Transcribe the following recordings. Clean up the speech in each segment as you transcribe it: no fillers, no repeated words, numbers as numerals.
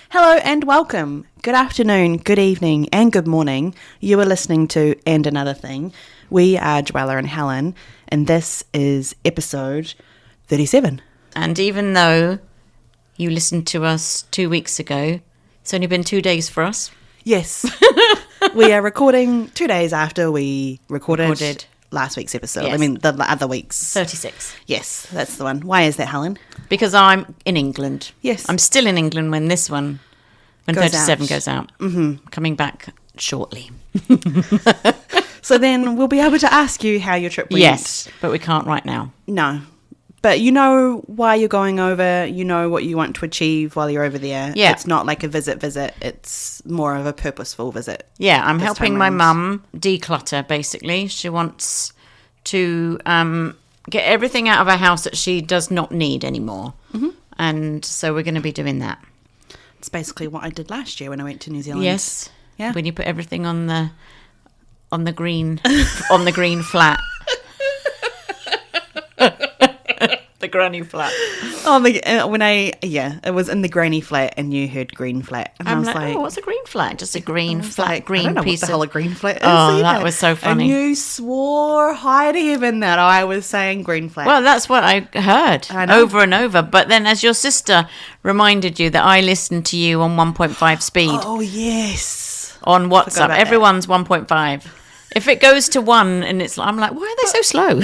Hello and welcome. Good afternoon, good evening, and good morning. You are listening to And Another Thing. We are Joella and Helen, and this is episode 37. And even though you listened to us 2 weeks ago, it's only been 2 days for us. Yes. We are recording 2 days after we recorded last week's episode. Yes. I mean, the other week's. 36. Yes, that's the one. Why is that, Helen? Because I'm in England. Yes. I'm still in England when 37 goes out. Mm-hmm. Coming back shortly. So then we'll be able to ask you how your trip went. Yes, but we can't right now. No. But you know why you're going over. You know what you want to achieve while you're over there. Yeah. It's not like a visit. It's more of a purposeful visit. Yeah, I'm this helping time my round. mum declutter, basically. She wants to get everything out of her house that she does not need anymore. Mm-hmm. And so we're going to be doing that. It's basically what I did last year when I went to New Zealand. Yes. Yeah. When you put everything on the green flat. The granny flat. Oh, it was in the granny flat, and you heard green flat, and I I'm was like, like, oh, what's a green flat? Just a green flat, like, green I don't know piece what the hell a green flat is. Oh, either. that was so funny. And you swore high to heaven that I was saying green flat. Well, that's what I heard I know. over and over. But then, as your sister reminded you that I listened to you on 1.5 speed Oh yes. on Forgot WhatsApp, about everyone's 1.5. If it goes to 1, and I'm like, why are they so slow?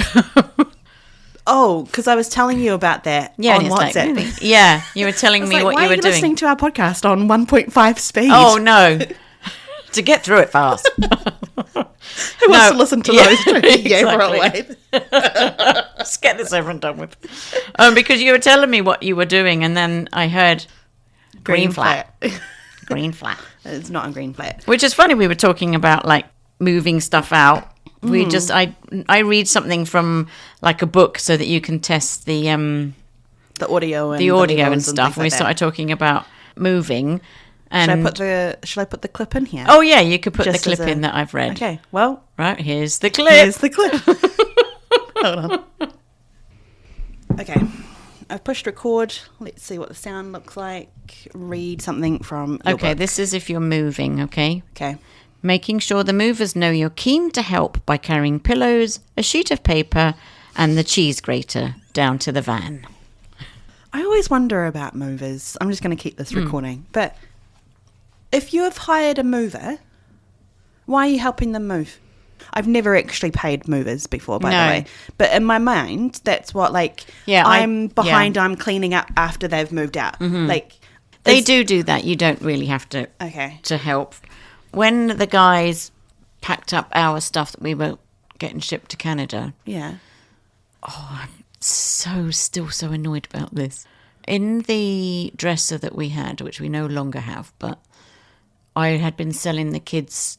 Oh, because I was telling you about that on and it's WhatsApp. like, yeah, you were telling me what why you are were you doing. listening to our podcast on 1.5 speed? Oh no, to get through it fast. Who wants to listen to those 20 year-old ways? Let's get this over and done with. Because you were telling me what you were doing, and then I heard green flat. Green flat. It's not a green flat. Which is funny. We were talking about like moving stuff out. We just I read something from like a book so that you can test the audio and and stuff. And we started talking about moving. And Should I put the clip in here? Oh yeah, you could put the Just clip as a- in that I've read. Okay. Well, Right, here's the clip. here's the clip. Hold on. Okay. I've pushed record. Let's see what the sound looks like. Read something from your Okay, book. this is if you're moving, okay? Okay. Making sure the movers know you're keen to help by carrying pillows, a sheet of paper, and the cheese grater down to the van. I always wonder about movers. I'm just going to keep this recording. But if you have hired a mover, why are you helping them move? I've never actually paid movers before, by the No. way. But in my mind, that's what, like, Yeah, I'm behind, I'm cleaning up after they've moved out. Like, They it's- do that. You don't really have to Okay. to help. When the guys packed up our stuff that we were getting shipped to Canada, Yeah. still so annoyed about this. In the dresser that we had, which we no longer have, but I had been selling the kids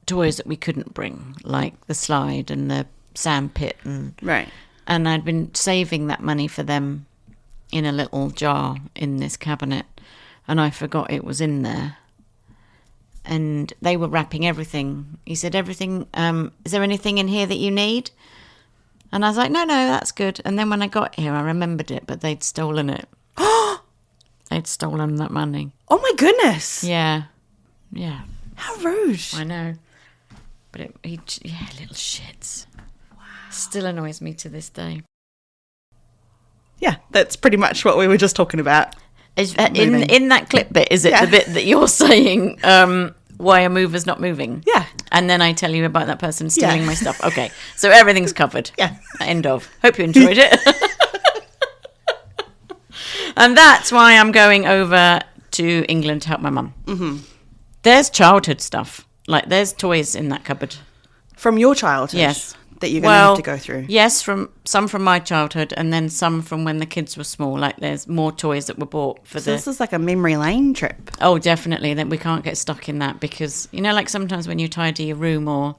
toys that we couldn't bring, like the slide and the sand pit, Right. and I'd been saving that money for them in a little jar in this cabinet, and I forgot it was in there. And they were wrapping everything. He said, everything, is there anything in here that you need? And I was like, no, that's good. And then when I got here, I remembered it, but they'd stolen it. They'd stolen that money. Oh, my goodness. Yeah. How rude. I know. But little shits. Wow. Still annoys me to this day. Yeah, that's pretty much what we were just talking about. In that clip bit, is it Yeah. the bit that you're saying, why a mover's not moving? Yeah. And then I tell you about that person stealing Yeah. my stuff. Okay, so everything's covered. Yeah. End of. Hope you enjoyed it. And that's why I'm going over to England to help my mum. Mm-hmm. There's childhood stuff. Like, there's toys in that cupboard. From your childhood? Yes. That you're going to have to go through? Yes, some from my childhood, and then some from when the kids were small. Like, there's more toys that were bought for So this is like a memory lane trip. Oh, definitely. Then we can't get stuck in that because, you know, like sometimes when you tidy your room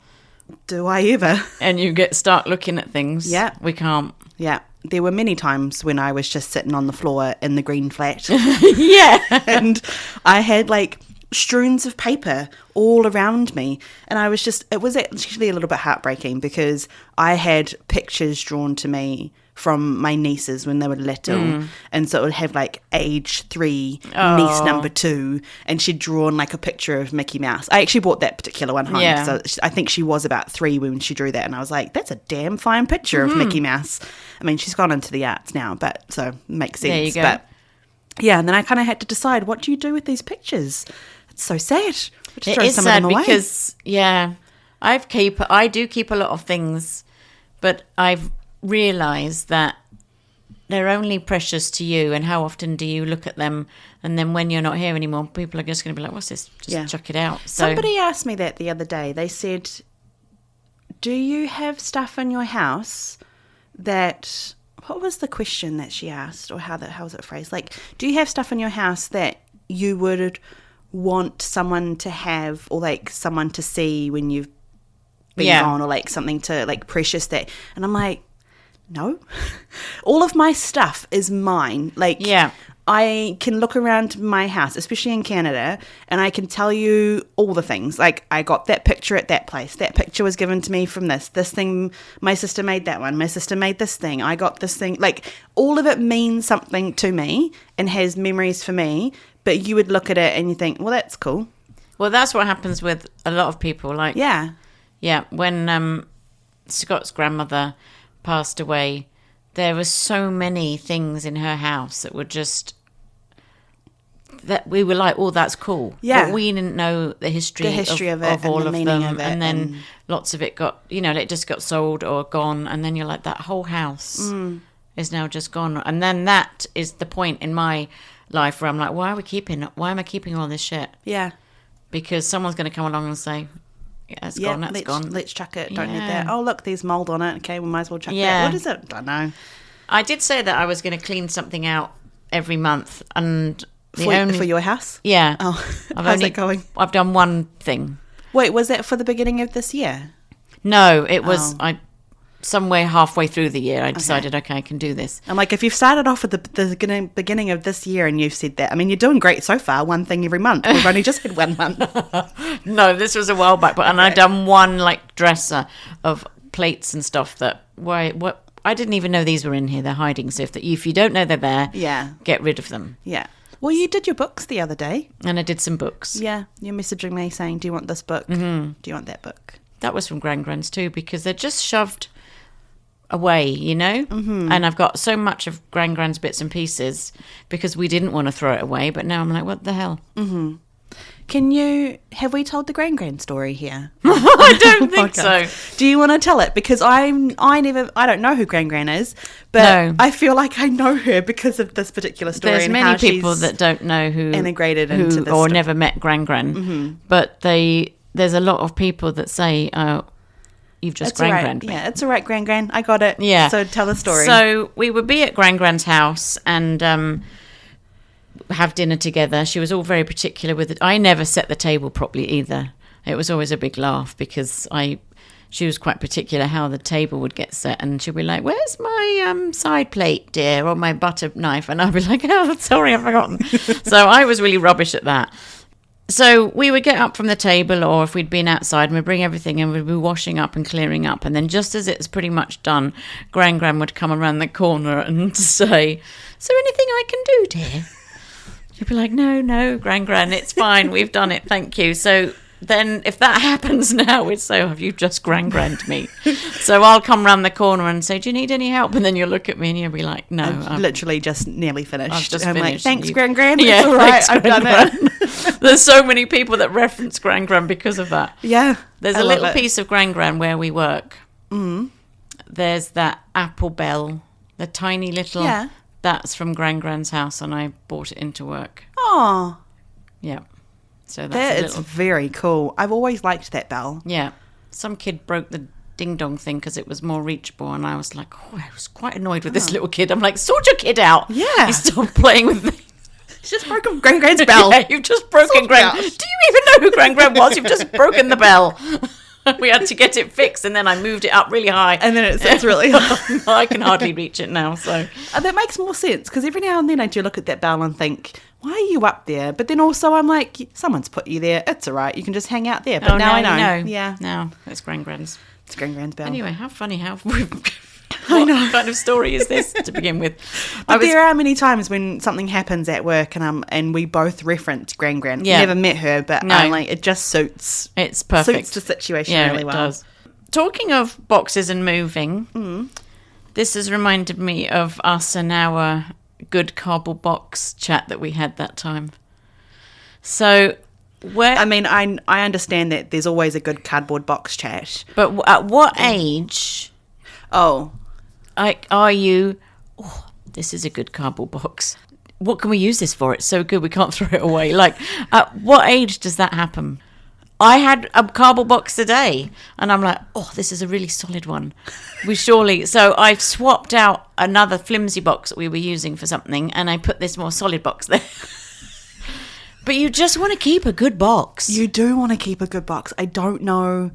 Do I ever? and you start looking at things. Yeah. We can't. Yeah. There were many times when I was just sitting on the floor in the green flat Yeah. and I had like streams of paper all around me. And it was actually a little bit heartbreaking because I had pictures drawn to me from my nieces when they were little. And so it would have like age 3, niece number 2, and she'd drawn like a picture of Mickey Mouse. I actually bought that particular one home. Yeah. So I think she was about 3 when she drew that, and I was like, that's a damn fine picture of Mickey Mouse. I mean, she's gone into the arts now, but so makes sense. There you go. But yeah, and then I kind of had to decide, what do you do with these pictures? It's so sad. Just It throw is some sad of them away. because, I do keep a lot of things, but I've realised that they're only precious to you, and how often do you look at them, and then when you're not here anymore, people are just going to be like, what's this? Just chuck it out. So Somebody asked me that the other day. They said, do you have stuff in your house that... What was the question that she asked, or how was it phrased? Like, do you have stuff in your house that you would want someone to have, or like someone to see when you've been gone, or like something to like precious that? And I'm like, no. All of my stuff is mine. Like, I can look around my house, especially in Canada, and I can tell you all the things. Like, I got that picture at that place. That picture was given to me from this thing. My sister made that one. My sister made this thing. I got this thing. Like, all of it means something to me and has memories for me. But you would look at it and you think, well, that's cool. Well, that's what happens with a lot of people. Like, when Scott's grandmother passed away, there were so many things in her house that were just, that we were like, oh, that's cool. Yeah. But we didn't know the history of it, all and the of meaning them. of it, and then lots of it got, it just got sold or gone. And then you're like, that whole house is now just gone. And then that is the point in my life where I'm like, why am I keeping all this shit? Yeah. Because someone's going to come along and say, it's gone, that's gone. Let's chuck it. Don't need that. Oh, look, there's mould on it. Okay, we might as well chuck that. What is it? Don't know. I did say that I was going to clean something out every month, and For your house? Yeah. Oh, how's it going? I've done one thing. Wait, was that for the beginning of this year? No, it was somewhere halfway through the year. I decided, okay, I can do this. I'm like, if you've started off at the beginning of this year and you've said that, I mean, you're doing great so far. One thing every month. We've only just had 1 month. No, this was a while back, and I'd done one like dresser of plates and stuff that I didn't even know these were in here. They're hiding. So if you don't know they're there, get rid of them. Yeah. Well, you did your books the other day. And I did some books. Yeah. You're messaging me saying, do you want this book? Mm-hmm. Do you want that book? That was from Grand's too, because they're just shoved away, Mm-hmm. And I've got so much of Grand's bits and pieces because we didn't want to throw it away, but now I'm like, what the hell? Mm-hmm. Have we told the Grand story here? I don't think so. Do you want to tell it? Because I don't know who Gran is, but no. I feel like I know her because of this particular story. There's and many how people she's that don't know who integrated into this or story. never met Gran, mm-hmm. but there's a lot of people that say, you've just Gran. Yeah, it's all right, Gran. I got it. Yeah. So tell the story. So we would be at Gran's house and have dinner together. She was all very particular with it. I never set the table properly either. It was always a big laugh because she was quite particular how the table would get set, and she'd be like, where's my side plate, dear, or my butter knife? And I'd be like, oh, sorry, I've forgotten. So I was really rubbish at that. So we would get up from the table, or if we'd been outside, and we'd bring everything and we'd be washing up and clearing up. And then just as it's pretty much done, Gran would come around the corner and say, is there anything I can do, dear? She'd be like, no, Gran, it's fine. We've done it. Thank you. So then if that happens now, it's so, have you just Gran-Granned me? So I'll come round the corner and say, do you need any help? And then you'll look at me and you'll be like, no. I've literally just nearly finished. I've just I'm finished. like, thanks, Gran. Yeah, it's all right. I've done it. There's so many people that reference Gran because of that. Yeah. There's a little piece of Gran where we work. Mm. There's that apple bell, the tiny little... Yeah. That's from Gran's house, and I brought it into work. Oh. Yeah. So that's it's very cool. I've always liked that bell. Yeah. Some kid broke the ding-dong thing because it was more reachable, and I was like, I was quite annoyed with this little kid. I'm like, sort your kid out. Yeah. He's still playing with things. He's just broken Gran's bell. Yeah, you've just broken Gran. Do you even know who Gran was? You've just broken the bell. We had to get it fixed, and then I moved it up really high. And then it sits really high. I can hardly reach it now, so... That makes more sense, because every now and then I do look at that bell and think, why are you up there? But then also I'm like, someone's put you there. It's all right. You can just hang out there. But now I know. Yeah. No, it's Gran-Gran's. It's Gran-Gran's bell. Anyway, how funny how... I know. What kind of story is this to begin with? But there are many times when something happens at work and we both reference Gran-Gran. Yeah. Never met her, but No. I'm like, it just suits. It's perfect. Suits the situation Yeah, really it well. does. Talking of boxes and moving, this has reminded me of us and our good cardboard box chat that we had that time. So, I mean, I understand that there's always a good cardboard box chat. But at what age... Oh. Are you, this is a good cardboard box. What can we use this for? It's so good we can't throw it away. Like, at what age does that happen? I had a cardboard box today, and I'm like, this is a really solid one. So I swapped out another flimsy box that we were using for something, and I put this more solid box there. But you just want to keep a good box. You do want to keep a good box. I don't know,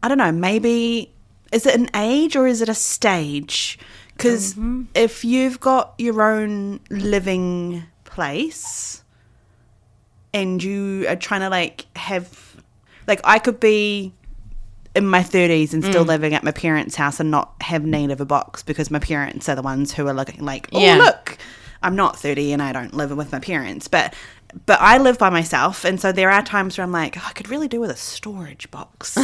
maybe... Is it an age or is it a stage? Because if you've got your own living place and you are trying to have... I could be in my 30s and still living at my parents' house and not have need of a box because my parents are the ones who are looking look, I'm not 30 and I don't live with my parents. But I live by myself, and so there are times where I'm like, I could really do with a storage box.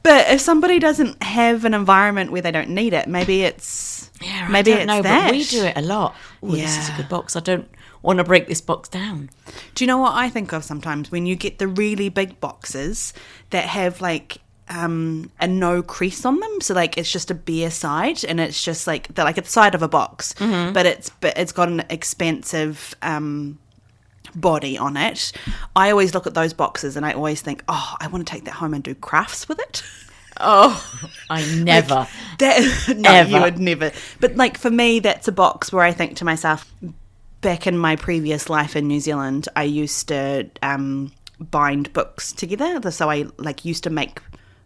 But if somebody doesn't have an environment where they don't need it, maybe it's maybe I don't know, that. but we do it a lot. This is a good box. I don't want to break this box down. Do you know what I think of sometimes when you get the really big boxes that have a no crease on them, so it's just a bare side, and it's just they're at the side of a box, but it's got an expansive body on it. I always look at those boxes and I always think, I want to take that home and do crafts with it. I never. No, ever. You would never. But for me, that's a box where I think to myself, back in my previous life in New Zealand, I used to bind books together. So I used to make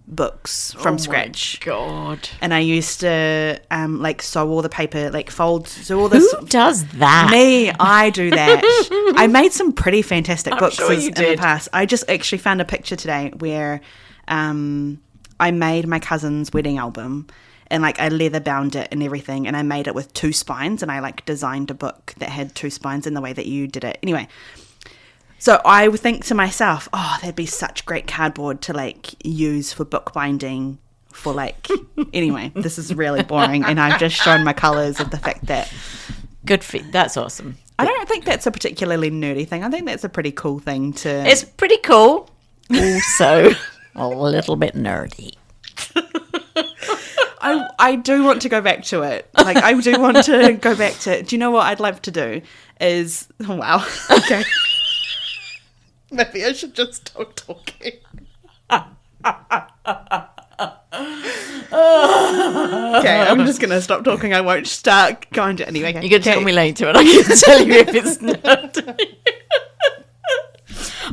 books from scratch. God. And I used to sew all the paper, fold, so all this. Who does that? Me, I do that. I made some pretty fantastic books sure you in the did. past. I just actually found a picture today where I made my cousin's wedding album, and I leather bound it and everything, and I made it with 2 spines, and I designed a book that had 2 spines in the way that you did it. Anyway, so I would think to myself, that'd be such great cardboard to use for bookbinding for anyway, this is really boring, and I've just shown my colours of the fact that Good fit. That's awesome. I don't think that's a particularly nerdy thing. I think that's a pretty cool thing to... It's pretty cool. Also, a little bit nerdy. I do want to go back to it. I do want to go back to... Do you know what I'd love to do is... Oh, wow. Okay. Maybe I should just stop talking. Okay, I'm just going to stop talking. I won't start going to... Anyway, okay. You can tell me later and I can tell you if it's nerdy.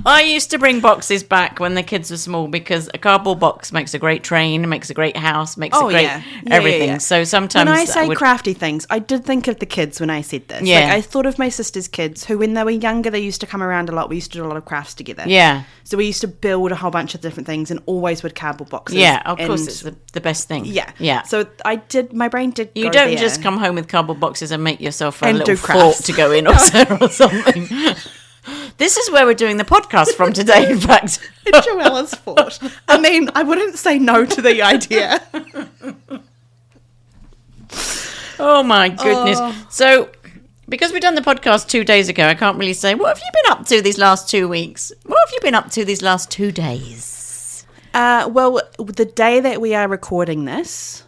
I used to bring boxes back when the kids were small because a cardboard box makes a great train, makes a great house, makes a great everything. Yeah. So sometimes when I say crafty things, I did think of the kids when I said this. Yeah. I thought of my sister's kids who, when they were younger, they used to come around a lot. We used to do a lot of crafts together. Yeah. So we used to build a whole bunch of different things, and always with cardboard boxes. Yeah, of course, it's the best thing. Yeah. Yeah. So my brain did You go don't there. just come home with cardboard boxes and make yourself a And little do fort crafts. to go in or something. This is where we're doing the podcast from today, in fact. Joella's fort. I mean, I wouldn't say no to the idea. Oh, my goodness. So, because we've done the podcast 2 days ago, I can't really say, what have you been up to these last 2 weeks? What have you been up to these last 2 days? Well, the day that we are recording this,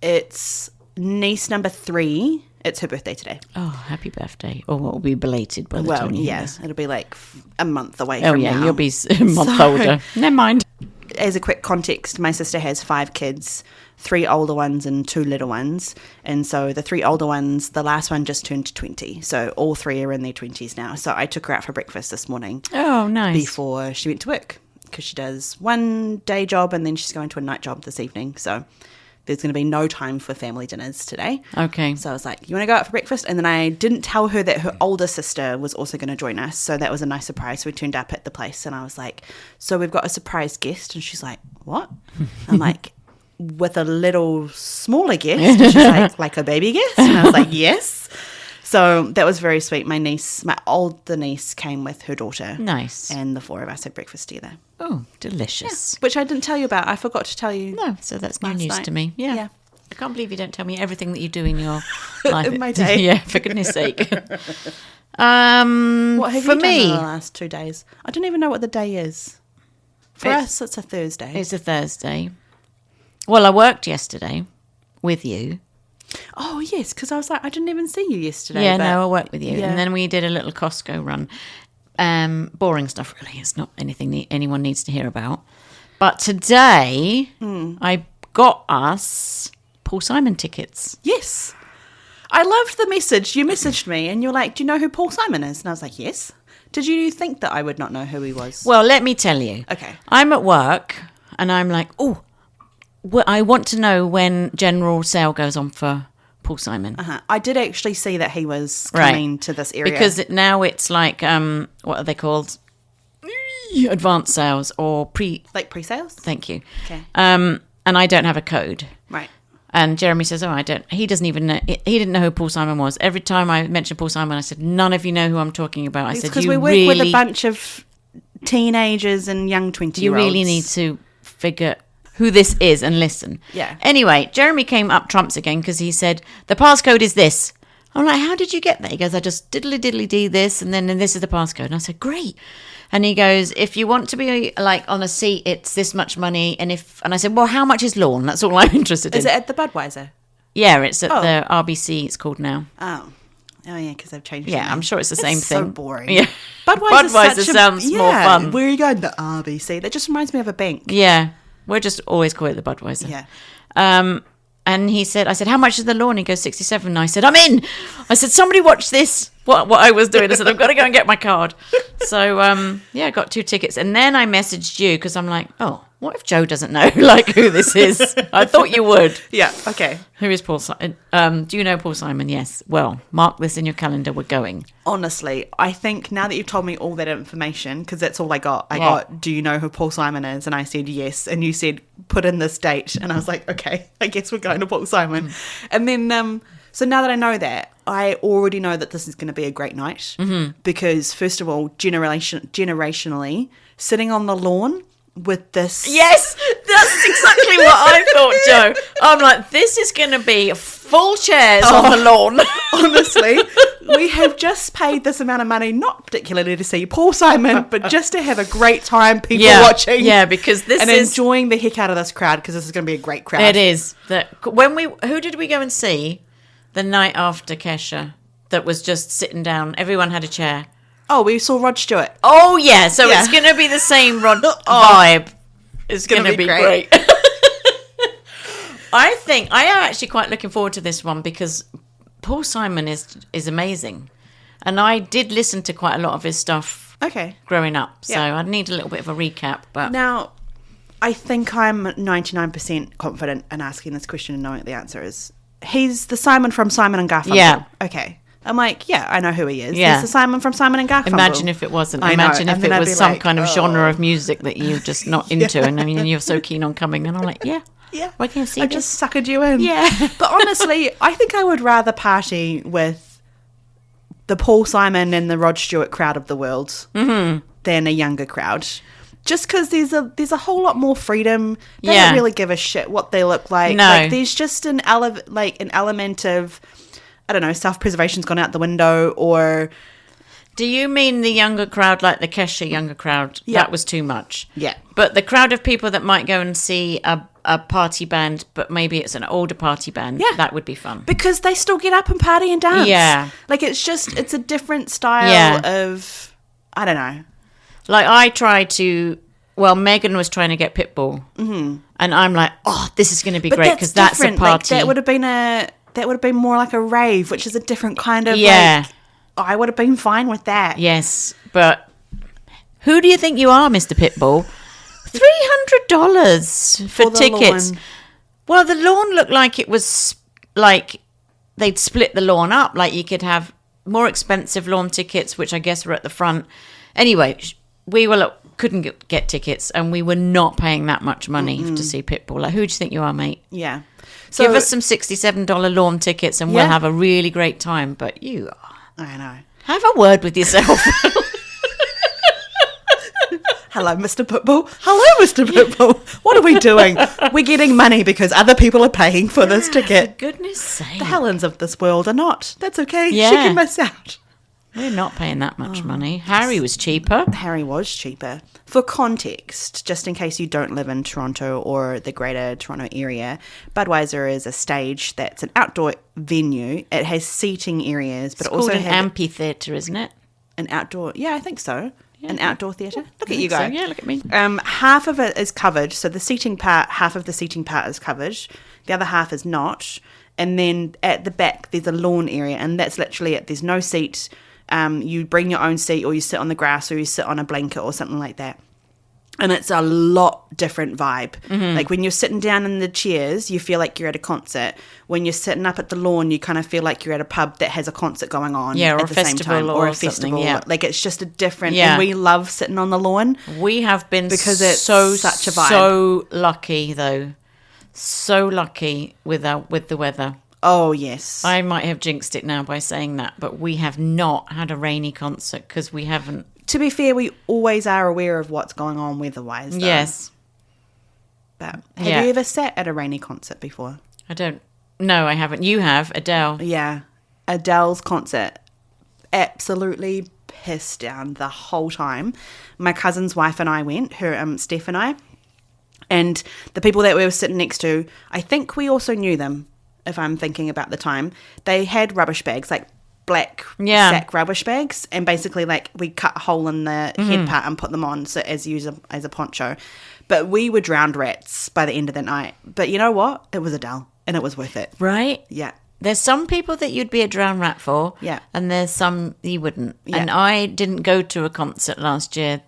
it's niece number 3. It's her birthday today. Oh, happy birthday. Or what will be belated by the time you hear this. It'll be a month away Oh, from yeah, now. you'll be a month older. Never mind. As a quick context, my sister has 5 kids, 3 older ones and 2 little ones. And so the 3 older ones, the last one just turned 20. So all 3 are in their 20s now. So I took her out for breakfast this morning Oh, nice. before she went to work. because she does one day job and then she's going to a night job this evening. So there's going to be no time for family dinners today. Okay. So I was like, you want to go out for breakfast? And then I didn't tell her that her older sister was also going to join us. So that was a nice surprise. So we turned up at the place and I was like, so we've got a surprise guest. And she's like, what? I'm like, with a little smaller guest. And she's like a baby guest? And I was like, yes. So that was very sweet. My older niece came with her daughter. Nice. And the four of us had breakfast together. Oh, delicious. Yeah, which I didn't tell you about. I forgot to tell you. No, so that's new last news night. to me. Yeah. I can't believe you don't tell me everything that you do in your life. In my day. Yeah, for goodness sake. What have for you done me, in the last 2 days? I don't even know what the day is. For us, it's a Thursday. It's a Thursday. Well, I worked yesterday with you. Oh, yes, because I was like, I didn't even see you yesterday. Yeah, but no, I worked with you. Yeah. And then we did a little Costco run. Boring stuff, really. It's not anything anyone needs to hear about. But today, I got us Paul Simon tickets. Yes. I loved the message. You messaged me and you're like, do you know who Paul Simon is? And I was like, yes. Did you think that I would not know who he was? Well, let me tell you. Okay. I'm at work and I'm like, oh, I want to know when general sale goes on for Paul Simon. I did actually see that he was coming to this area. Because now it's like, what are they called? Advanced sales or Like pre-sales? Thank you. Okay. And I don't have a code. Right. And Jeremy says, oh, I don't. He doesn't even know. He didn't know who Paul Simon was. Every time I mentioned Paul Simon, I said, none of you know who I'm talking about. I It's said, because you we work really, with a bunch of teenagers and young 20-year-olds. you really need to figure who this is and listen. Yeah. Anyway, Jeremy came up trumps again because he said, the passcode is this. I'm like, how did you get that? He goes, I just diddly-diddly-dee this, and then this is the passcode. And I said, great. And he goes, if you want to be like on a seat, it's this much money. And I said, well, how much is lawn? That's all I'm interested in. Is it at the Budweiser? Yeah, it's at the RBC, it's called now. Oh yeah, because they've changed. Yeah, the name. I'm sure it's the same thing. So boring. Yeah, Budweiser sounds more fun. Where are you going? The RBC. That just reminds me of a bank. Yeah, we're just always call it the Budweiser. Yeah. And he said, I said, how much is the lawn? He goes, 67. And I said, I'm in. I said, somebody watch this. What I was doing. I said, I've got to go and get my card. So, I got 2 tickets. And then I messaged you because I'm like, oh, what if Joe doesn't know like who this is? I thought you would. Yeah. Okay. Who is Paul Simon? Do you know Paul Simon? Yes. Well, mark this in your calendar. We're going. Honestly, I think now that you've told me all that information, because that's all I got. I Yeah. got, do you know who Paul Simon is? And I said yes. And you said, put in this date. And I was like, okay, I guess we're going to Paul Simon. And then, so now that I know that, I already know that this is going to be a great night. Because, first of all, generationally, sitting on the lawn with this. Yes, that's exactly what I thought, Joe. I'm like, this is going to be full chairs on the lawn. Honestly, we have just paid this amount of money, not particularly to see Paul Simon, but just to have a great time, people watching. Yeah, because this and is enjoying the heck out of this crowd, because this is going to be a great crowd. It is. Who did we go and see the night after Kesha that was just sitting down? Everyone had a chair. Oh, we saw Rod Stewart. Oh, yeah. So Yeah. it's going to be the same vibe. It's going to be great. I am actually quite looking forward to this one because Paul Simon is amazing. And I did listen to quite a lot of his stuff Okay. growing up. So Yeah. I need a little bit of a recap. But Now, I think I'm 99% confident in asking this question and knowing what the answer is. He's the Simon from Simon and Garfunkel. Yeah. Okay. I'm like, yeah, I know who he is. Yeah. He's the Simon from Simon and Garfunkel. imagine if it wasn't. I know. Imagine And if then it I'd was be some like, kind of genre of music that you're just not into and I mean, you're so keen on coming. And I'm like, yeah. Yeah. We're going to see I this. just suckered you in. Yeah. But honestly, I think I would rather party with the Paul Simon and the Rod Stewart crowd of the world than a younger crowd. Just because there's a whole lot more freedom. They Yeah. don't really give a shit what they look like. No. Like, there's just an element of, I don't know, self-preservation's gone out the window, or Do you mean the younger crowd, like the Kesha younger crowd? Yeah. That was too much. Yeah. But the crowd of people that might go and see a party band, but maybe it's an older party band, Yeah. that would be fun. because they still get up and party and dance. Yeah. Like, it's a different style Yeah. of, I don't know. Like I tried to, Megan was trying to get Pitbull. Mm-hmm. And I'm like, oh, this is going to be great because that's a different. party. Like, that would have been more like a rave, which is a different kind of, Yeah. I would have been fine with that. Yes, but who do you think you are, Mr. Pitbull? $300 for the tickets. lawn. Well, the lawn looked like it was like they'd split the lawn up. Like you could have more expensive lawn tickets, which I guess were at the front. Anyway, we couldn't get tickets, and we were not paying that much money to see Pitbull. Like, who do you think you are, mate? Yeah. Give us some $67 lawn tickets, and we'll have a really great time. But you I know. have a word with yourself. Hello, Mr. Pitbull. Hello, Mr. Pitbull. What are we doing? We're getting money because other people are paying for this ticket. For goodness sake. The Helens of this world are not. That's okay. Yeah. She can miss out. We're not paying that much money. Harry was cheaper. Harry was cheaper. For context, just in case you don't live in Toronto or the greater Toronto area, Budweiser is a stage that's an outdoor venue. It has seating areas, but It's it also called an has amphitheatre, isn't it? an outdoor... Yeah, I think so. An outdoor theatre. Look at you So, go. yeah, look at me. Half of it is covered. So the seating part, half of the seating part is covered. The other half is not. And then at the back, there's a lawn area, and that's literally it. There's no seat. You bring your own seat, or you sit on the grass, or you sit on a blanket or something like that. And it's a lot different vibe. Mm-hmm. Like when you're sitting down in the chairs, you feel like you're at a concert. When you're sitting up at the lawn, you kind of feel like you're at a pub that has a concert going on. Yeah, or at a the same festival time, or a something, festival. yeah. Like it's just a different. Yeah. And we love sitting on the lawn. We have been Because it's so such a vibe. So lucky, though. So lucky with the weather. Oh yes. I might have jinxed it now by saying that, but we have not had a rainy concert because we haven't. To be fair, we always are aware of what's going on weather-wise. Though. Yes. But have Yeah. you ever sat at a rainy concert before? I don't. No, I haven't. You have, Adele. Yeah. Adele's concert. Absolutely pissed down the whole time. My cousin's wife and I went, Steph and I. And the people that we were sitting next to, I think we also knew them, if I'm thinking about the time. They had rubbish bags, like black sack rubbish bags, and basically like we cut a hole in the head part and put them on so as a poncho. But we were drowned rats by the end of the night. But you know what? It was Adele, and it was worth it. Right? Yeah. There's some people that you'd be a drown rat for. Yeah. And there's some you wouldn't. Yeah. And I didn't go to a concert last year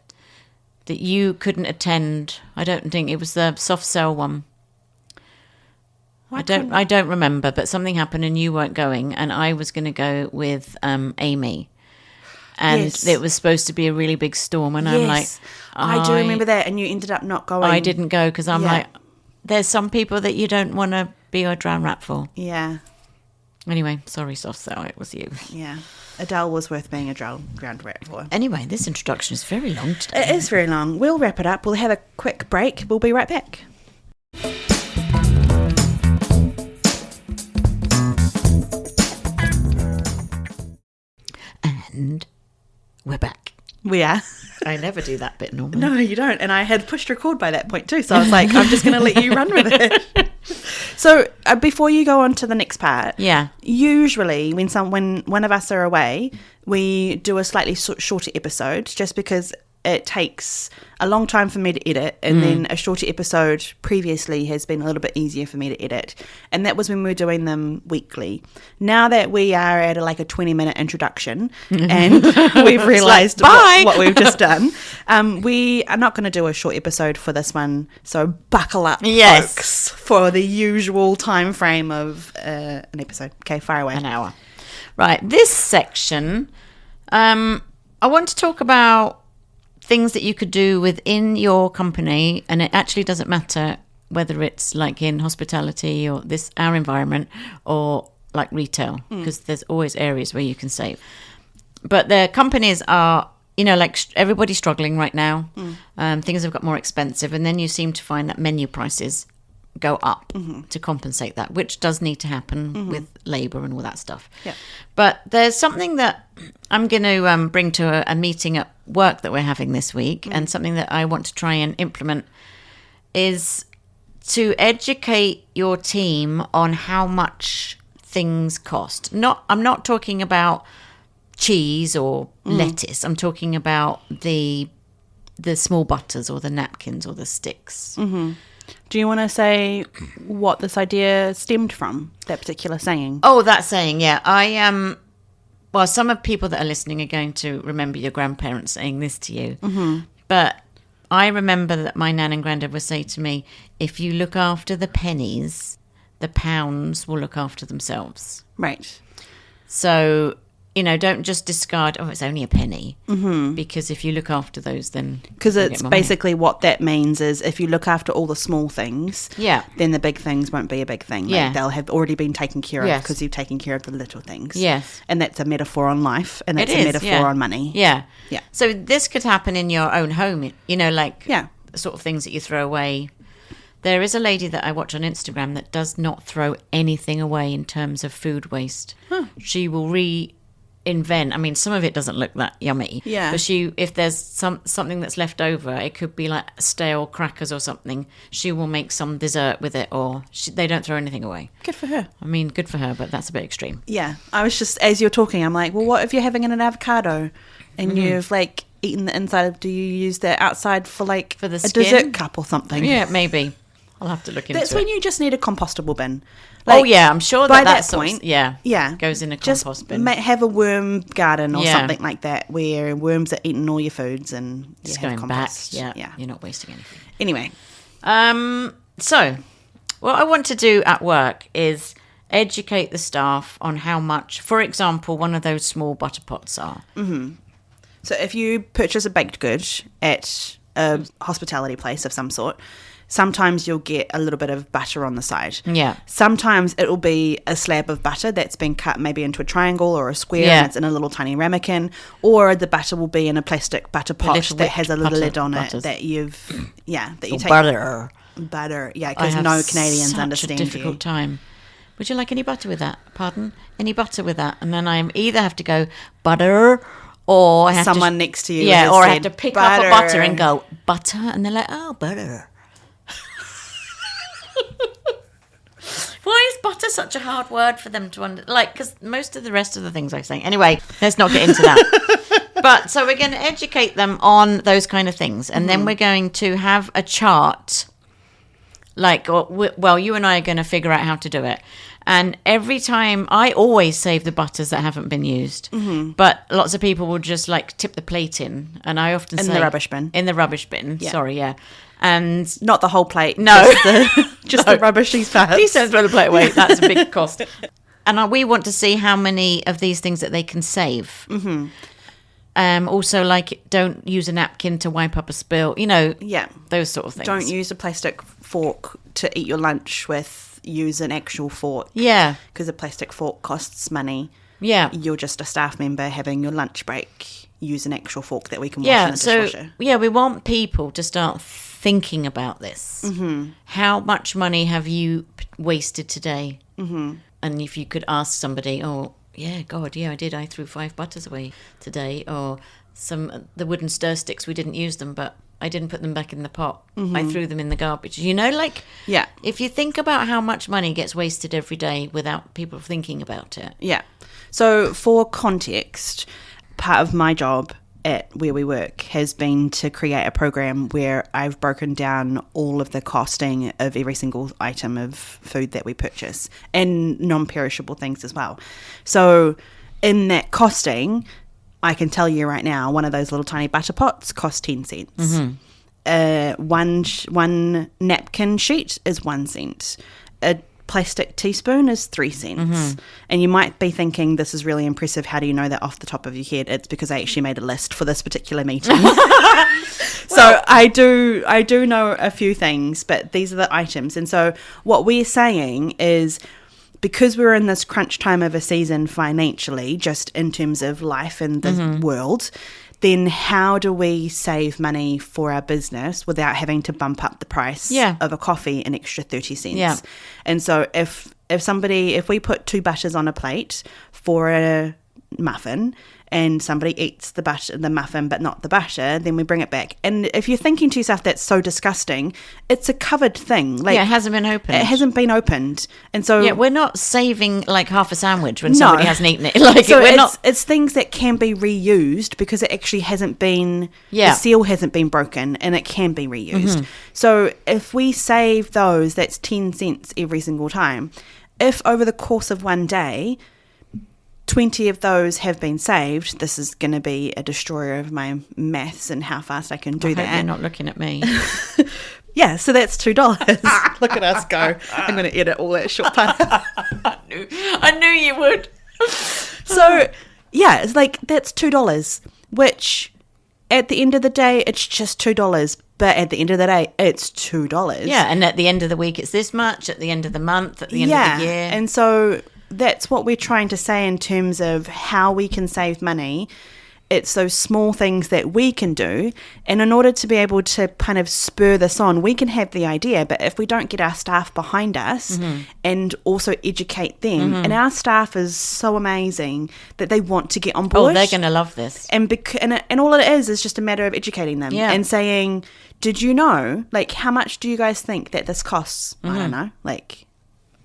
that you couldn't attend. I don't think it was the soft sell one. I don't remember, but something happened and you weren't going, and I was going to go with Amy, and Yes. it was supposed to be a really big storm, and I'm like, I do remember that, and you ended up not going. I didn't go because I'm Yeah. like, there's some people that you don't want to be a drown rat for. Yeah, Anyway, sorry, soft sell, it was you. yeah. Adele was worth being a ground rat for. Anyway, this introduction is very long today. It is very long. We'll wrap it up. We'll have a quick break. We'll be right back. And we're back. We are. I never do that bit normally. No, you don't. And I had pushed record by that point too. So I was like, I'm just going to let you run with it. So before you go on to the next part, Yeah. usually when one of us are away, we do a slightly shorter episode just because it takes a long time for me to edit, and then a shorter episode previously has been a little bit easier for me to edit, and that was when we were doing them weekly. Now that we are at a 20-minute introduction and we've realised what we've just done, we are not going to do a short episode for this one, so buckle up, Yes. folks, for the usual time frame of an episode. Okay, fire away. An hour. Right, this section, I want to talk about things that you could do within your company, and it actually doesn't matter whether it's like in hospitality or our environment or like retail, because there's always areas where you can save. But the companies are, everybody's struggling right now. Things have got more expensive, and then you seem to find that menu prices go up to compensate that, which does need to happen with labour and all that stuff. Yeah. But there's something that I'm going to bring to a meeting at work that we're having this week, and something that I want to try and implement is to educate your team on how much things cost. I'm not talking about cheese or lettuce. I'm talking about the small butters or the napkins or the sticks. Do you want to say what this idea stemmed from, that particular saying? Oh, that saying, yeah. Well, some of people that are listening are going to remember your grandparents saying this to you. But I remember that my nan and granddad would say to me, if you look after the pennies, the pounds will look after themselves. Right. So, don't just discard, it's only a penny. Mm-hmm. Because if you look after those, then... Because it's basically what that means is if you look after all the small things, then the big things won't be a big thing. Yeah. Like they'll have already been taken care of because you've taken care of the little things. Yes. And that's a metaphor on life, and that's a metaphor on money. Yeah. Yeah. So this could happen in your own home, like the sort of things that you throw away. There is a lady that I watch on Instagram that does not throw anything away in terms of food waste. Huh. She will reinvent. I mean, some of it doesn't look that yummy. Yeah. But if there's something that's left over, it could be like stale crackers or something. She will make some dessert with it, or they don't throw anything away. Good for her. I mean, good for her, but that's a bit extreme. Yeah. I was just, as you're talking, I'm like, well, what if you're having an avocado and you've eaten the inside of, do you use the outside for the a skin? Dessert cup or something? Yeah, maybe. I'll have to look into it. That's when you just need a compostable bin. I'm sure by that point, yeah, goes in a compost bin. Just have a worm garden or something like that where worms are eating all your foods and just have going compost. back. Yeah, you're not wasting anything. Anyway, so what I want to do at work is educate the staff on how much, for example, one of those small butter pots are. Mm-hmm. So if you purchase a baked good at a hospitality place of some sort, sometimes you'll get a little bit of butter on the side. Yeah. Sometimes it'll be a slab of butter that's been cut maybe into a triangle or a square and it's in a little tiny ramekin, or the butter will be in a plastic butter pot that has a little lid on it that you take. Butter. Butter, yeah, because no Canadians understand a difficult time. Would you like any butter with that? Pardon? Any butter with that? And then I either have to go butter, or I have someone next to you. Yeah, or I have to pick up a butter and go butter, and they're like, oh, butter. Why is butter such a hard word for them to because most of the rest of the things I say. Anyway, let's not get into that. But so we're going to educate them on those kind of things, and then we're going to have a chart. You and I are going to figure out how to do it. And every time, I always save the butters that haven't been used. Mm-hmm. But lots of people will just tip the plate in, and I often say in the rubbish bin. In the rubbish bin. Yeah. Sorry, yeah. And not the whole plate. No, just the rubbishy parts. Please don't throw the plate away. That's a big cost. And we want to see how many of these things that they can save. Mm-hmm. Also, don't use a napkin to wipe up a spill. Those sort of things. Don't use a plastic fork to eat your lunch with. Use an actual fork. Yeah. Because a plastic fork costs money. Yeah. You're just a staff member having your lunch break. Use an actual fork that we can wash in the dishwasher. We want people to start thinking about this. Mm-hmm. How much money have you wasted today? Mm-hmm. And if you could ask somebody, I did. I threw 5 butters away today. Or the wooden stir sticks, we didn't use them, but I didn't put them back in the pot. Mm-hmm. I threw them in the garbage. If you think about how much money gets wasted every day without people thinking about it. Yeah. So for context, part of my job at where we work has been to create a program where I've broken down all of the costing of every single item of food that we purchase and non-perishable things as well. So in that costing, I can tell you right now, one of those little tiny butter pots costs 10 cents. Mm-hmm. One napkin sheet is 1 cent. A plastic teaspoon is 3 cents. Mm-hmm. And you might be thinking, this is really impressive. How do you know that off the top of your head? It's because I actually made a list for this particular meeting. So I do know a few things, but these are the items. And so what we're saying is, because we're in this crunch time of a season financially, just in terms of life in the world, then how do we save money for our business without having to bump up the price of a coffee an extra 30 cents? Yeah. And so if we put 2 butters on a plate for a muffin and somebody eats the muffin but not the butter, then we bring it back. And if you're thinking to yourself, that's so disgusting, it's a covered thing. It hasn't been opened. It hasn't been opened. And so we're not saving half a sandwich when somebody hasn't eaten it. It's things that can be reused because it actually hasn't been, the seal hasn't been broken, and it can be reused. Mm-hmm. So if we save those, that's 10 cents every single time. If over the course of one day 20 of those have been saved. This is going to be a destroyer of my maths and how fast I can do I hope that. you're not looking at me. Yeah, so that's $2. Look at us go. I'm going to edit all that short part. I knew you would. So, yeah, it's like that's $2, which at the end of the day, it's just $2. But at the end of the day, it's $2. Yeah, and at the end of the week, it's this much. At the end of the month, at the end of the year. And so that's what we're trying to say in terms of how we can save money. It's those small things that we can do. And in order to be able to kind of spur this on, we can have the idea, but if we don't get our staff behind us and also educate them, and our staff is so amazing that they want to get on board. Oh, they're going to love this. And all it is just a matter of educating them and saying, did you know, like, how much do you guys think that this costs? I don't know, like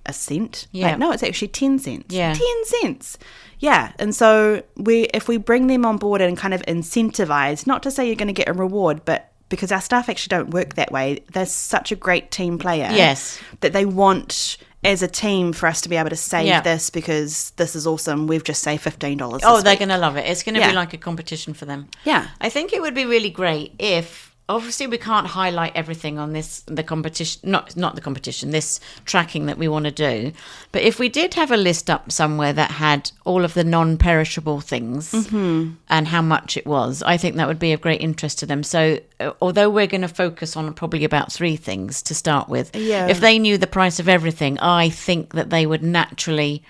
a cent? Yeah. Like, no, it's actually 10 cents. Yeah. 10 cents. Yeah. And so if we bring them on board and kind of incentivize, not to say you're going to get a reward, but because our staff actually don't work that way, they're such a great team player. Yes. That they want as a team for us to be able to save this because this is awesome. We've just saved $15. Oh, they're going to love it. It's going to be like a competition for them. Yeah. I think it would be really great if, obviously we can't highlight everything on the competition, not the competition, this tracking that we want to do. But if we did have a list up somewhere that had all of the non-perishable things and how much it was, I think that would be of great interest to them. So although we're going to focus on probably about 3 things to start with, if they knew the price of everything, I think that they would naturally,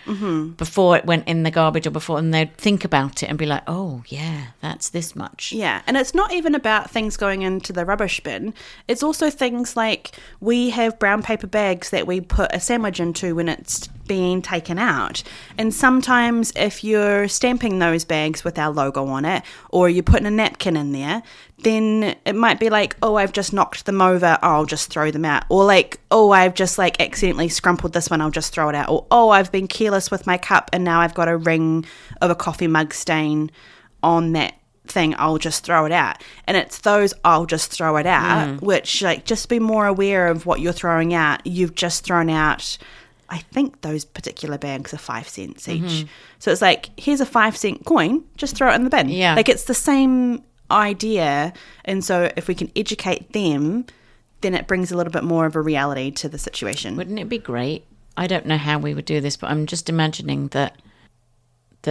before it went in the garbage or before, and they'd think about it and be like, oh yeah, that's this much. Yeah, and it's not even about things going into the rubbish bin. It's also things like we have brown paper bags that we put a sandwich into when it's being taken out. And sometimes if you're stamping those bags with our logo on it, or you're putting a napkin in there, then it might be like, oh, I've just knocked them over, I'll just throw them out. Or like, oh, I've just like accidentally scrumpled this one, I'll just throw it out. Or, oh, I've been careless with my cup and now I've got a ring of a coffee mug stain on that thing, I'll just throw it out. And it's those I'll just throw it out, which like just be more aware of what you're throwing out. You've just thrown out, I think those particular bags are 5 cents each. So it's like, here's a 5-cent coin, just throw it in the bin. Yeah. Like it's the same idea. And so if we can educate them, then it brings a little bit more of a reality to the situation. Wouldn't it be great? I don't know how we would do this, but I'm just imagining that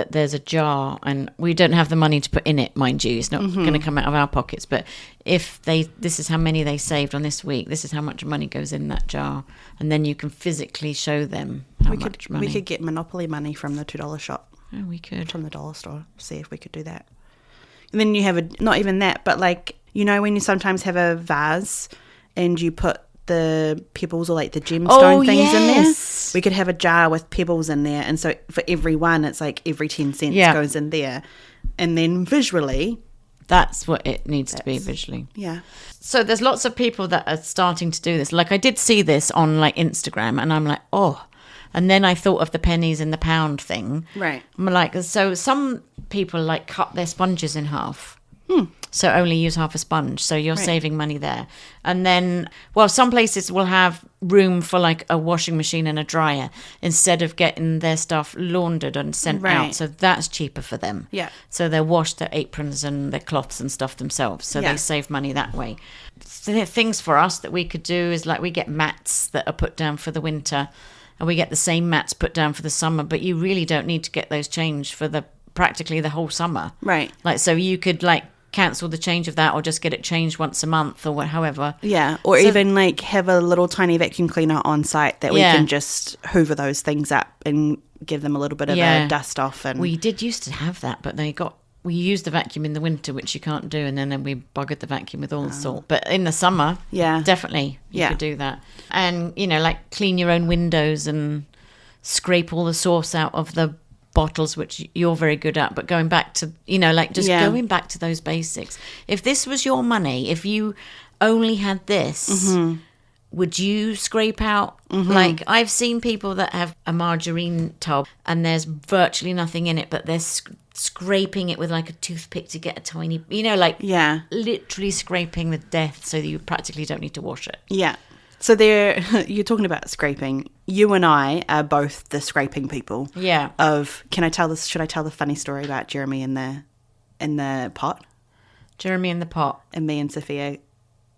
there's a jar and we don't have the money to put in it, mind you. It's not going to come out of our pockets. But if this is how many they saved on this week, this is how much money goes in that jar. And then you can physically show them how much money. We could get Monopoly money from the $2 shop. Oh, we could. From the dollar store. See if we could do that. And then you have not even that, but like, you know, when you sometimes have a vase and you put the pebbles or like the gemstone things in there, we could have a jar with pebbles in there, and so for every one it's like every 10 cents goes in there, and then visually that's what it needs to be visually. So there's lots of people that are starting to do this. Like I did see this on like Instagram and I'm like, oh, and then I thought of the pennies and the pound thing, right? I'm like, so some people like cut their sponges in half. So only use half a sponge. So you're saving money there. And then, well, some places will have room for like a washing machine and a dryer instead of getting their stuff laundered and sent out. So that's cheaper for them. Yeah. So they wash their aprons and their cloths and stuff themselves. So they save money that way. Things for us that we could do is like we get mats that are put down for the winter and we get the same mats put down for the summer. But you really don't need to get those changed for practically the whole summer. Right. Like, so you could like cancel the change of that or just get it changed once a month or however. Yeah, or even like have a little tiny vacuum cleaner on site that we can just hoover those things up and give them a little bit of a dust off. And we did used to have that, but we used the vacuum in the winter, which you can't do, and then we buggered the vacuum with all the salt. But in the summer, definitely you could do that. And, you know, like clean your own windows and scrape all the sauce out of the bottles, which you're very good at, but going back to, you know, like just going back to those basics. If this was your money, if you only had this, would you scrape out? Like I've seen people that have a margarine tub and there's virtually nothing in it, but they're scraping it with like a toothpick to get a tiny, you know, like literally scraping the death so that you practically don't need to wash it. Yeah. So you're talking about scraping. You and I are both the scraping people. Yeah. Should I tell the funny story about Jeremy in the pot? Jeremy in the pot. And me and Sophia.